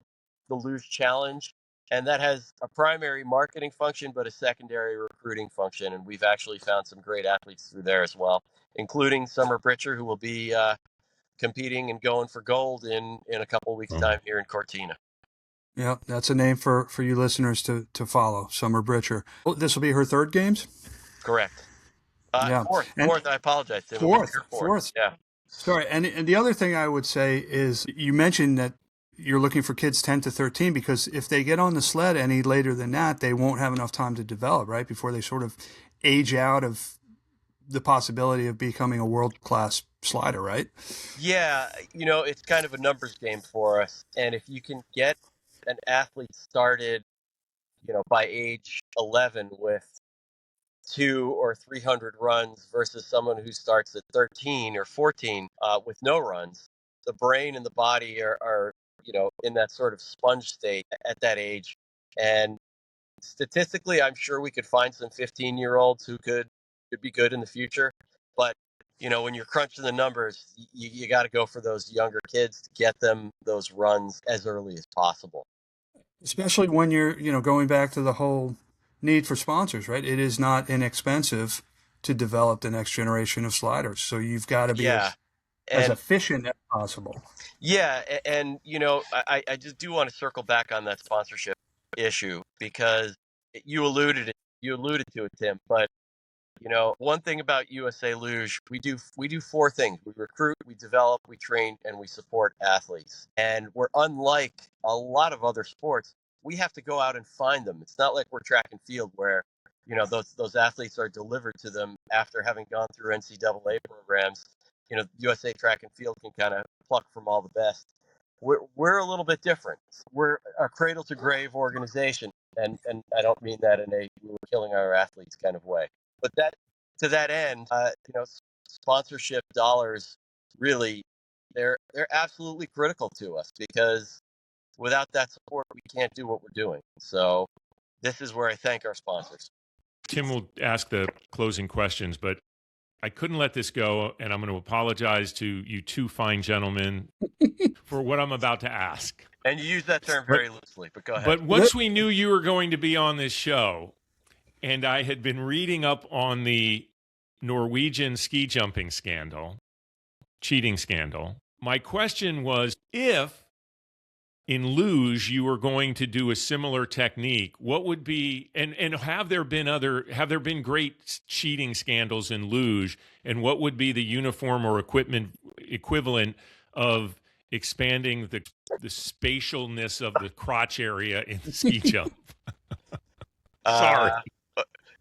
the Luge Challenge, and that has a primary marketing function, but a secondary recruiting function. And we've actually found some great athletes through there as well, including 𝗏𝗏𝗡𝗏, who will be competing and going for gold in a couple of weeks' time here in Cortina.
Yeah, that's a name for you listeners to follow, 𝗏𝗏𝗡𝗏. Oh, this will be her third games?
Correct.
Yeah.
Fourth, I apologize, Tim.
Fourth.
Yeah.
Sorry, and the other thing I would say is you mentioned that you're looking for kids 10 to 13 because if they get on the sled any later than that, they won't have enough time to develop, right, before they sort of age out of the possibility of becoming a world-class slider, right?
Yeah, it's kind of a numbers game for us. And if you can get an athlete started, by age 11 with 200 or 300 runs versus someone who starts at 13 or 14 with no runs, the brain and the body are in that sort of sponge state at that age. And statistically, I'm sure we could find some 15-year-olds who could be good in the future. But, when you're crunching the numbers, you got to go for those younger kids to get them those runs as early as possible.
Especially when you're, going back to the whole need for sponsors, right? It is not inexpensive to develop the next generation of sliders. So you've got to be as efficient as possible.
Yeah. And, I just do want to circle back on that sponsorship issue because you alluded to it, Tim, but one thing about USA Luge, we do four things. We recruit, we develop, we train, and we support athletes. And we're unlike a lot of other sports. We have to go out and find them. It's not like we're track and field where, those athletes are delivered to them after having gone through NCAA programs. USA Track and Field can kind of pluck from all the best. We're a little bit different. We're a cradle to grave organization. And I don't mean that in a we're killing our athletes kind of way. But to that end, sponsorship dollars really they're absolutely critical to us because without that support, we can't do what we're doing. So this is where I thank our sponsors.
Tim will ask the closing questions, but I couldn't let this go, and I'm going to apologize to you two fine gentlemen for what I'm about to ask.
And you use that term very loosely, but go ahead.
But once we knew you were going to be on this show, and I had been reading up on the Norwegian ski jumping scandal, cheating scandal, my question was, if in luge you were going to do a similar technique, what would be, and have there been great cheating scandals in luge, and what would be the uniform or equivalent of expanding the spatialness of the crotch area in the ski jump. Sorry.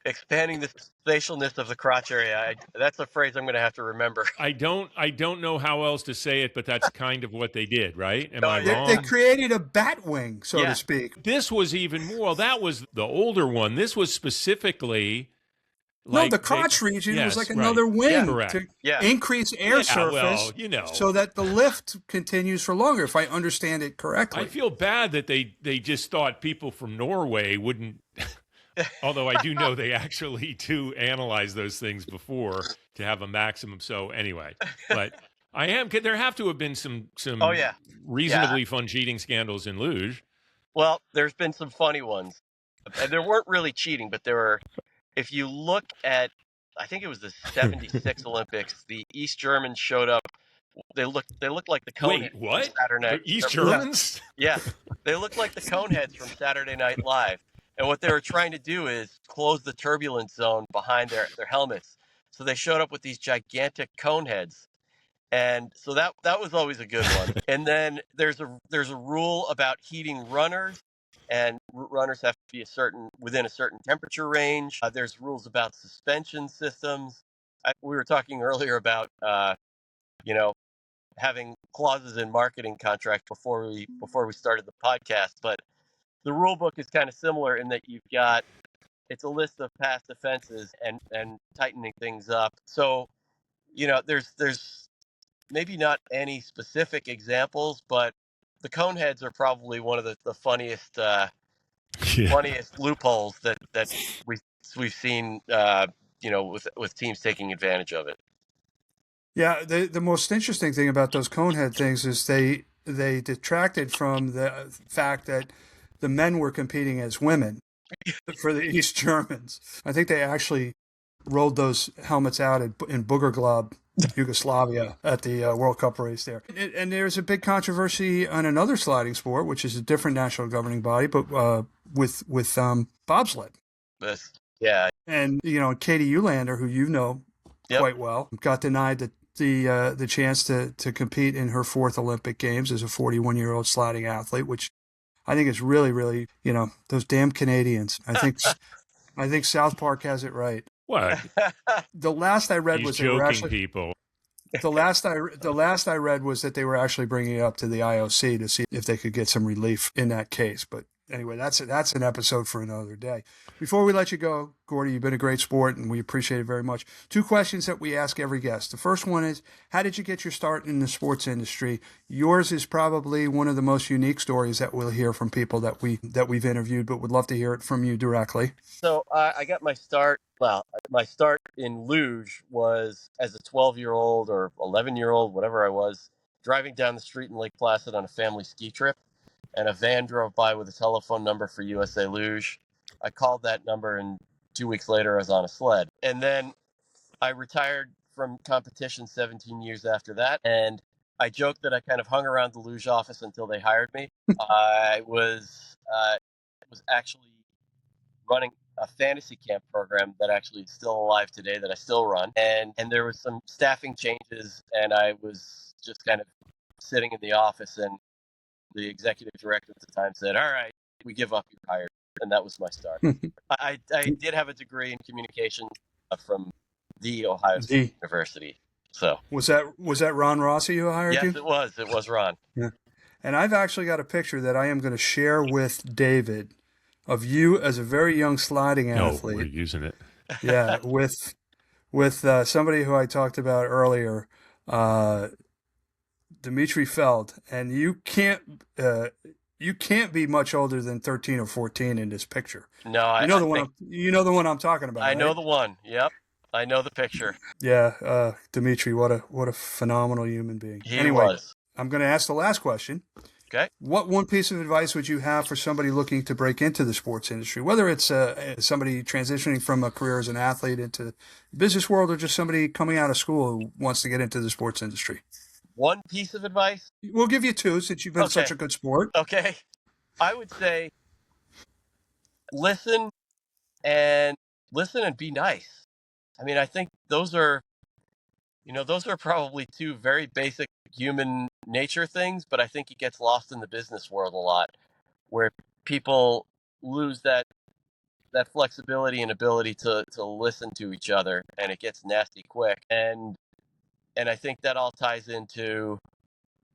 Expanding the spatialness of the crotch area. That's a phrase I'm going to have to remember.
I don't know how else to say it, but that's kind of what they did, right? Am I wrong?
They created a bat wing, so to speak.
This was even more. That was the older one. This was specifically
the crotch region was like another wing to increase air surface, so that the lift continues for longer, if I understand it correctly.
I feel bad that they just thought people from Norway wouldn't, although I do know they actually do analyze those things before to have a maximum. So anyway, but there have to have been some reasonably fun cheating scandals in luge.
Well, there's been some funny ones. And there weren't really cheating, but there were. If you look at, I think it was the '76 Olympics, the East Germans showed up. They looked like the Coneheads.
Wait, what?
From Saturday Night.
The East Germans?
Yeah, they looked like the Coneheads from Saturday Night Live. And what they were trying to do is close the turbulence zone behind their helmets. So they showed up with these gigantic Coneheads. And so that was always a good one. And then there's a rule about heating runners. And runners have to be within a certain temperature range. There's rules about suspension systems. We were talking earlier about, having clauses in marketing contracts before we started the podcast. But the rule book is kind of similar in that it's a list of past offenses and tightening things up. So, there's maybe not any specific examples, but the Coneheads are probably one of the funniest funniest loopholes that we've seen with teams taking advantage of it.
Yeah, the most interesting thing about those Conehead things is they detracted from the fact that the men were competing as women for the East Germans. I think they actually rolled those helmets out in 𝗗𝗿𝗄 Yugoslavia at the World Cup race there. And there's a big controversy on another sliding sport, which is a different national governing body, but with bobsled.
Yeah.
And, Katie Ulander, who you know quite well, got denied the chance to compete in her fourth Olympic Games as a 41-year-old sliding athlete, which I think is really, really, those damn Canadians. I think South Park has it right.
What?
The last I read was they were actually
people.
The last I read was that they were actually bringing it up to the IOC to see if they could get some relief in that case. But anyway, that's an episode for another day. Before we let you go, Gordy, you've been a great sport, and we appreciate it very much. 2 questions that we ask every guest. The first one is, how did you get your start in the sports industry? Yours is probably one of the most unique stories that we'll hear from people that we've interviewed, but would love to hear it from you directly.
So I got my start. Well, my start in luge was as a 12-year-old or 11-year-old, whatever I was, driving down the street in Lake Placid on a family ski trip, and a van drove by with a telephone number for USA Luge. I called that number, and 2 weeks later, I was on a sled. And then I retired from competition 17 years after that, and I joked that I kind of hung around the luge office until they hired me. I was actually running a fantasy camp program that actually is still alive today, that I still run. And there was some staffing changes, and I was just kind of sitting in the office, and the executive director at the time said, "All right, we give up, you're hired." And that was my start. I did have a degree in communication from the Ohio State University. So
was that Ron Rossi who hired you?
Yes, it was Ron.
Yeah. And I've actually got a picture that I am going to share with David of you as a very young sliding athlete.
No, we're using it.
Yeah, with somebody who I talked about earlier, 𝗏𝗏 Feld, and you can't be much older than 13 or 14 in this picture.
No,
you know the one I'm talking about.
I know
right?
the one. Yep, I know the picture.
Yeah, 𝗏𝗏, what a phenomenal human being.
He was.
I'm going to ask the last question.
Okay.
What one piece of advice would you have for somebody looking to break into the sports industry, whether it's somebody transitioning from a career as an athlete into the business world, or just somebody coming out of school who wants to get into the sports industry?
One piece of advice?
We'll give you 2 since you've been such a good sport.
Okay. I would say listen and be nice. I mean, I think those are probably 2 very basic human nature things, but I think it gets lost in the business world a lot, where people lose that flexibility and ability to listen to each other, and it gets nasty quick. And I think that all ties into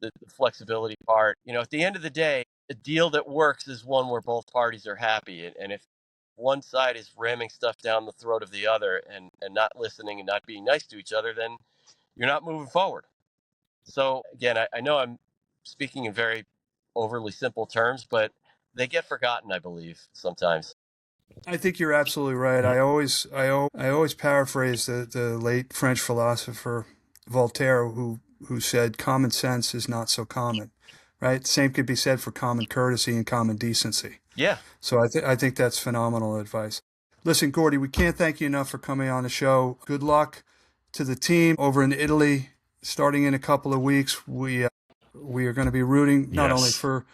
the flexibility part. At the end of the day, a deal that works is one where both parties are happy. And if one side is ramming stuff down the throat of the other and not listening and not being nice to each other, then you're not moving forward. So again, I know I'm speaking in very overly simple terms, but they get forgotten, I believe, sometimes.
I think you're absolutely right. I always paraphrase the late French philosopher Voltaire, who said common sense is not so common, right? Same could be said for common courtesy and common decency.
Yeah.
So I think that's phenomenal advice. Listen, 𝗘𝗍𝗄, we can't thank you enough for coming on the show. Good luck to the team over in Italy. Starting in a couple of weeks, we are going to be rooting not only for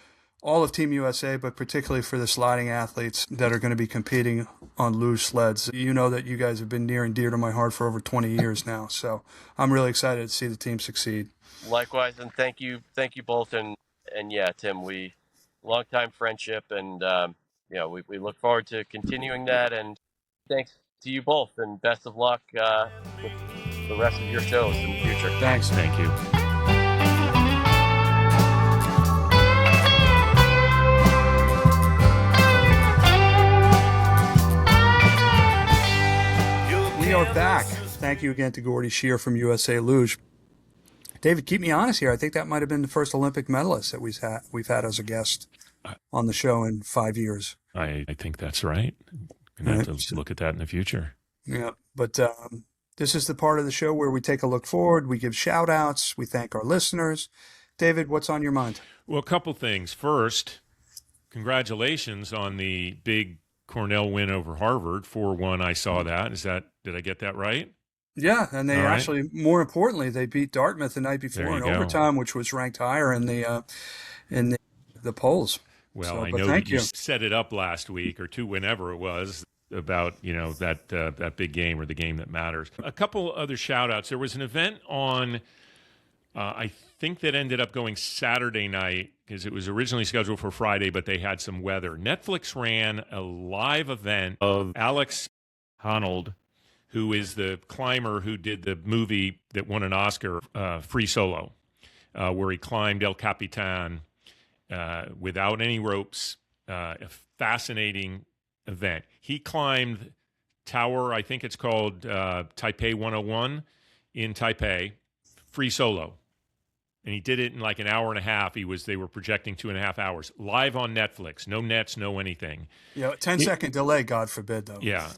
all of Team USA, but particularly for the sliding athletes that are going to be competing on luge sleds. You know that you guys have been near and dear to my heart for over 20 years now. So I'm really excited to see the team succeed.
Likewise, and thank you both. And yeah, Tim, we long time friendship, and we look forward to continuing that. And thanks to you both, and best of luck with the rest of your shows in the future.
Thanks.
Thank you.
We are back. Thank you again to 𝗗𝗍𝗄 𝗥𝗲𝗄 from USA Luge. David, keep me honest here. I think that might have been the first Olympic medalist that we've had as a guest on the show in 5 years.
I think that's right. We're going to have to look at that in the future.
Yeah, but this is the part of the show where we take a look forward. We give shout outs. We thank our listeners. David, what's on your mind?
Well, a couple things. First, congratulations on the big Cornell win over Harvard, 4-1. I saw that. Did I get that right?
Yeah, and they actually, more importantly, they beat Dartmouth the night before in overtime, which was ranked higher in the polls.
Well, I know that you set it up last week or two, whenever it was, about that big game, or the game that matters. A couple other shout outs. There was an event on I think that ended up going Saturday night, because it was originally scheduled for Friday, but they had some weather. Netflix ran a live event of 𝗚𝗏 Darnold, who is the climber who did the movie that won an Oscar, Free Solo, where he climbed El Capitan without any ropes. A fascinating event. He climbed tower, I think it's called Taipei 101 in Taipei, free solo. And he did it in like an hour and a half. They were projecting 2.5 hours. Live on Netflix. No nets, no anything.
Yeah, 10-second delay, God forbid, though.
Yeah.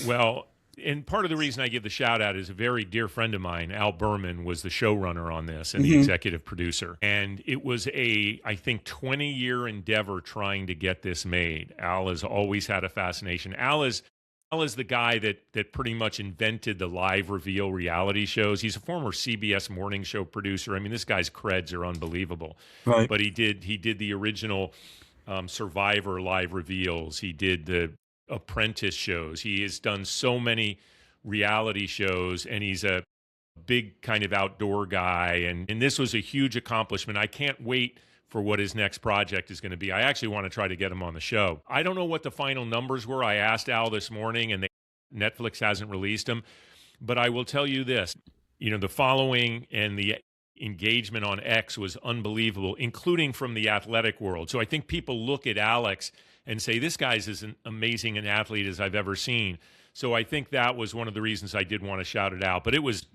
Well, and part of the reason I give the shout out is a very dear friend of mine, Al Berman, was the showrunner on this and the executive producer. And it was I think, 20-year endeavor trying to get this made. Al has always had a fascination. Al is the guy that pretty much invented the live reveal reality shows. He's a former CBS morning show producer. I mean, this guy's creds are unbelievable.
Right.
But he did the original Survivor live reveals. He did the Apprentice shows. He has done so many reality shows, and he's a big kind of outdoor guy. And this was a huge accomplishment. I can't wait for what his next project is going to be. I actually want to try to get him on the show. I don't know what the final numbers were. I asked Al this morning, and Netflix hasn't released them. But I will tell you this, the following and the engagement on X was unbelievable, including from the athletic world. So I think people look at Alex and say, this guy's as amazing an athlete as I've ever seen. So I think that was one of the reasons I did want to shout it out. But it was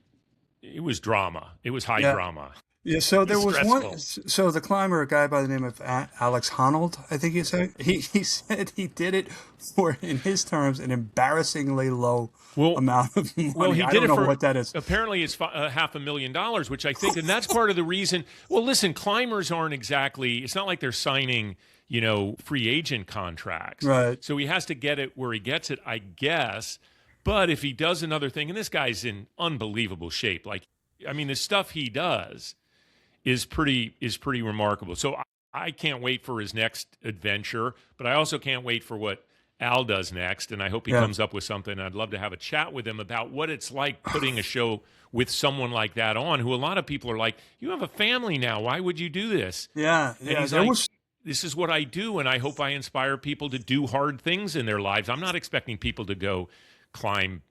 drama. It was high drama.
Yeah, so there was
stressful.
one. So the climber, a guy by the name of 𝗚𝗏 Darnold, I think he said, he said he did it for, in his terms, an embarrassingly low amount of money.
Well, he did
I don't
it
know
for
what that is.
Apparently, it's $500,000, which I think, and that's part of the reason. Well, listen, climbers aren't exactly. It's not like they're signing, free agent contracts.
Right.
So he has to get it where he gets it, I guess. But if he does another thing, and this guy's in unbelievable shape, the stuff he does is pretty remarkable. So I can't wait for his next adventure, but I also can't wait for what Al does next, and I hope he comes up with something. I'd love to have a chat with him about what it's like putting a show with someone like that on, who a lot of people are like, you have a family now. Why would you do this?
Yeah.
And he's like, this is what I do, and I hope I inspire people to do hard things in their lives. I'm not expecting people to go climb,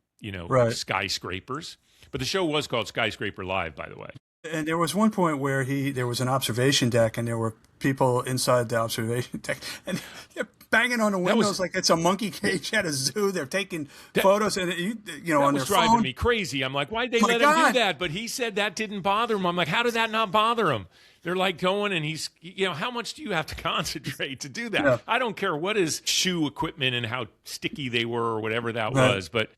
skyscrapers. But the show was called Skyscraper Live, by the way.
And there was one point where there was an observation deck, and there were people inside the observation deck, and they're banging on the windows like it's a monkey cage at a zoo. They're taking photos, and on their phone. That was driving
me crazy. I'm like, why'd they let him do that? But he said that didn't bother him. I'm like, how did that not bother him? They're like going, and he's, how much do you have to concentrate to do that? Yeah. I don't care what his shoe equipment and how sticky they were or whatever that was, but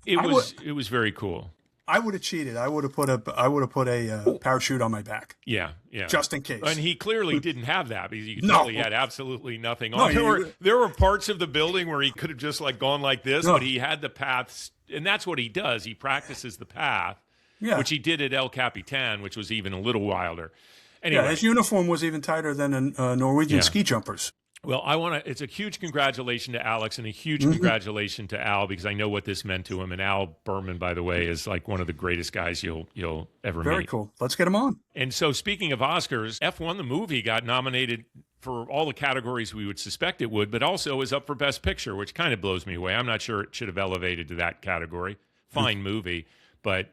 it was very cool.
I would have cheated. I would have put a parachute on my back.
Yeah.
Just in case.
And he clearly didn't have that, because you could tell he had absolutely nothing on. There were parts of the building where he could have just gone like this, but he had the paths, and that's what he does. He practices the path. Yeah. Which he did at 𝗚𝗏𝗃, which was even a little wilder. Anyway,
his uniform was even tighter than a Norwegian ski jumpers.
Well, it's a huge congratulations to Alex and a huge congratulations to Al, because I know what this meant to him. And Al Berman, by the way, is like one of the greatest guys you'll ever meet.
Very cool. Let's get him on.
And so, speaking of Oscars, F1 the movie got nominated for all the categories we would suspect it would, but also is up for Best Picture, which kind of blows me away. I'm not sure it should have elevated to that category. Fine movie, but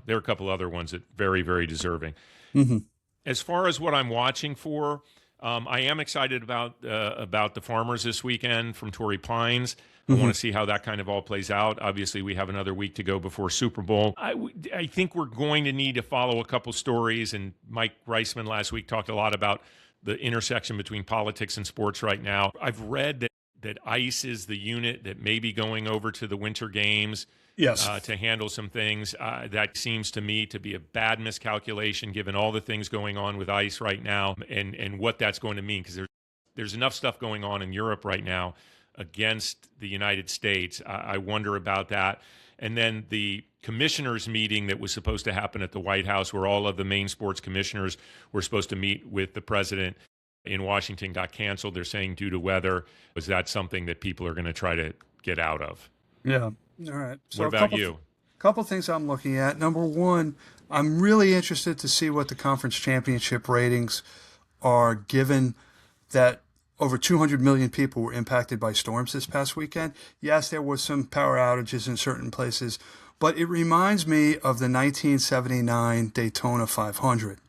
there are a couple other ones that very, very deserving. Mm-hmm. As far as what I'm watching for, I am excited about the Farmers this weekend from Torrey Pines. I want to see how that kind of all plays out. Obviously, we have another week to go before Super Bowl. I think we're going to need to follow a couple stories, and Mike Reisman last week talked a lot about the intersection between politics and sports right now. I've read that ICE is the unit that may be going over to the Winter Games. Yes. To handle some things. That seems to me to be a bad miscalculation, given all the things going on with ICE right now, and what that's going to mean, because there's enough stuff going on in Europe right now against the United States. I wonder about that. And then the commissioners meeting that was supposed to happen at the White House, where all of the main sports commissioners were supposed to meet with the president in Washington, got canceled. They're saying due to weather. Was that something that people are going to try to get out of?
Yeah. All right. So
what about you?
Couple things I'm looking at. Number one, I'm really interested to see what the conference championship ratings are, given that over 200 million people were impacted by storms this past weekend. Yes, there was some power outages in certain places, but it reminds me of the 1979 Daytona 500.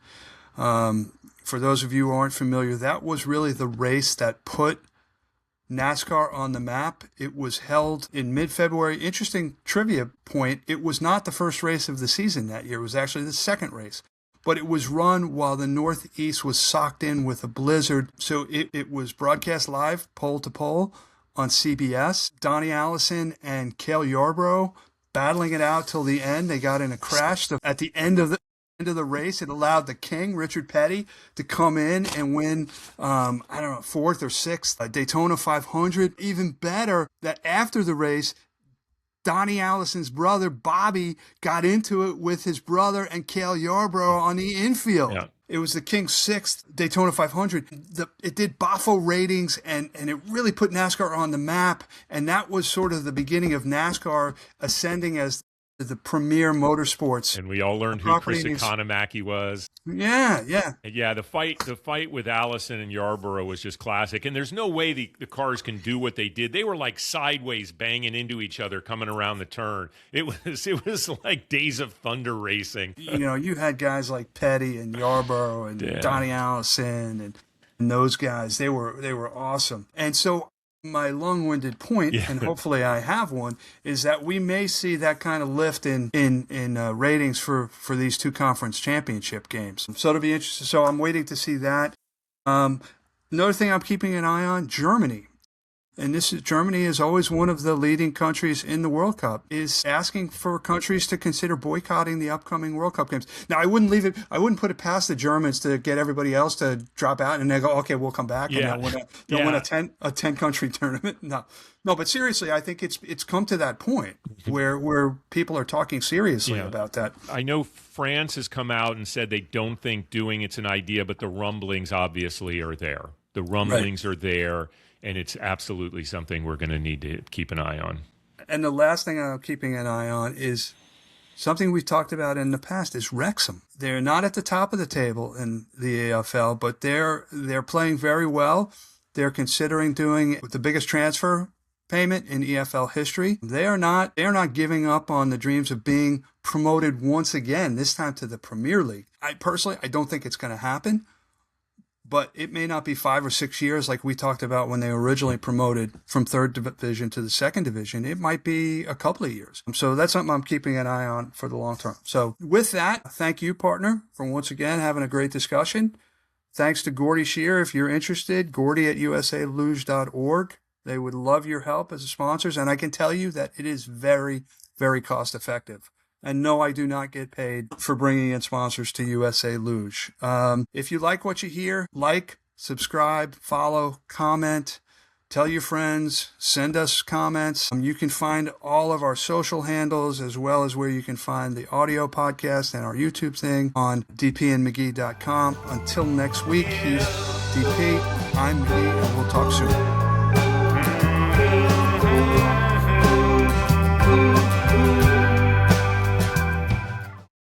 For those of you who aren't familiar, that was really the race that put NASCAR on the map. It was held in mid-February. Interesting trivia point, it was not the first race of the season that year. It was actually the second race. But it was run while the Northeast was socked in with a blizzard. So it was broadcast live, pole to pole, on CBS. Donnie Allison and 𝗘𝗟 𝗣𝗆 battling it out till the end. They got in a crash. At the end of the race, it allowed the king, Richard Petty, to come in and win, fourth or sixth Daytona 500. Even better, that after the race, Donnie Allison's brother, Bobby, got into it with his brother and 𝗘𝗟 𝗣𝗆 on the infield. Yeah. It was the king's sixth Daytona 500. It did Bafo ratings, and it really put NASCAR on the map. And that was sort of the beginning of NASCAR ascending as the premier motorsports.
And we all learned who Chris 𝗏𝗏𝗏𝗏𝗏 was.
Yeah.
Yeah, the fight with Allison and 𝗟𝗏 was just classic. And there's no way the cars can do what they did. They were like sideways banging into each other coming around the turn. It was like Days of Thunder racing.
You had guys like Petty and 𝗟𝗏 and Donnie Allison and those guys. They were awesome. And so my long-winded point, and hopefully I have one, is that we may see that kind of lift in ratings for these two conference championship games. So it'll be interesting. So I'm waiting to see that. Another thing I'm keeping an eye on, Germany. And Germany is always one of the leading countries in the World Cup, is asking for countries to consider boycotting the upcoming World Cup games. Now, I wouldn't put it past the Germans to get everybody else to drop out and they go, okay, we'll come back and they'll win a 10-country tournament. No, but seriously, I think it's come to that point where people are talking seriously about that.
I know France has come out and said they don't think doing it's an idea, but the rumblings obviously are there. The rumblings are there. and it's absolutely something we're going to need to keep an eye on.
And the last thing I'm keeping an eye on is something we've talked about in the past is Wrexham. They're not at the top of the table in the AFL, but they're playing very well. They're considering doing the biggest transfer payment in EFL history. They're not giving up on the dreams of being promoted once again, this time to the Premier League. I don't think it's going to happen, but it may not be 5 or 6 years like we talked about when they were originally promoted from third division to the second division. It might be a couple of years. So that's something I'm keeping an eye on for the long term. So with that, thank you, partner, for once again having a great discussion. Thanks to 𝗗𝗙 if you're interested, 𝗗𝗙@usaluge.org. They would love your help as sponsors, and I can tell you that it is very, very cost effective. And no, I do not get paid for bringing in sponsors to USA Luge. If you like what you hear, like, subscribe, follow, comment, tell your friends, send us comments. You can find all of our social handles as well as where you can find the audio podcast and our YouTube thing on dpandmcgee.com. Until next week, he's DP, I'm McGhee, and we'll talk soon.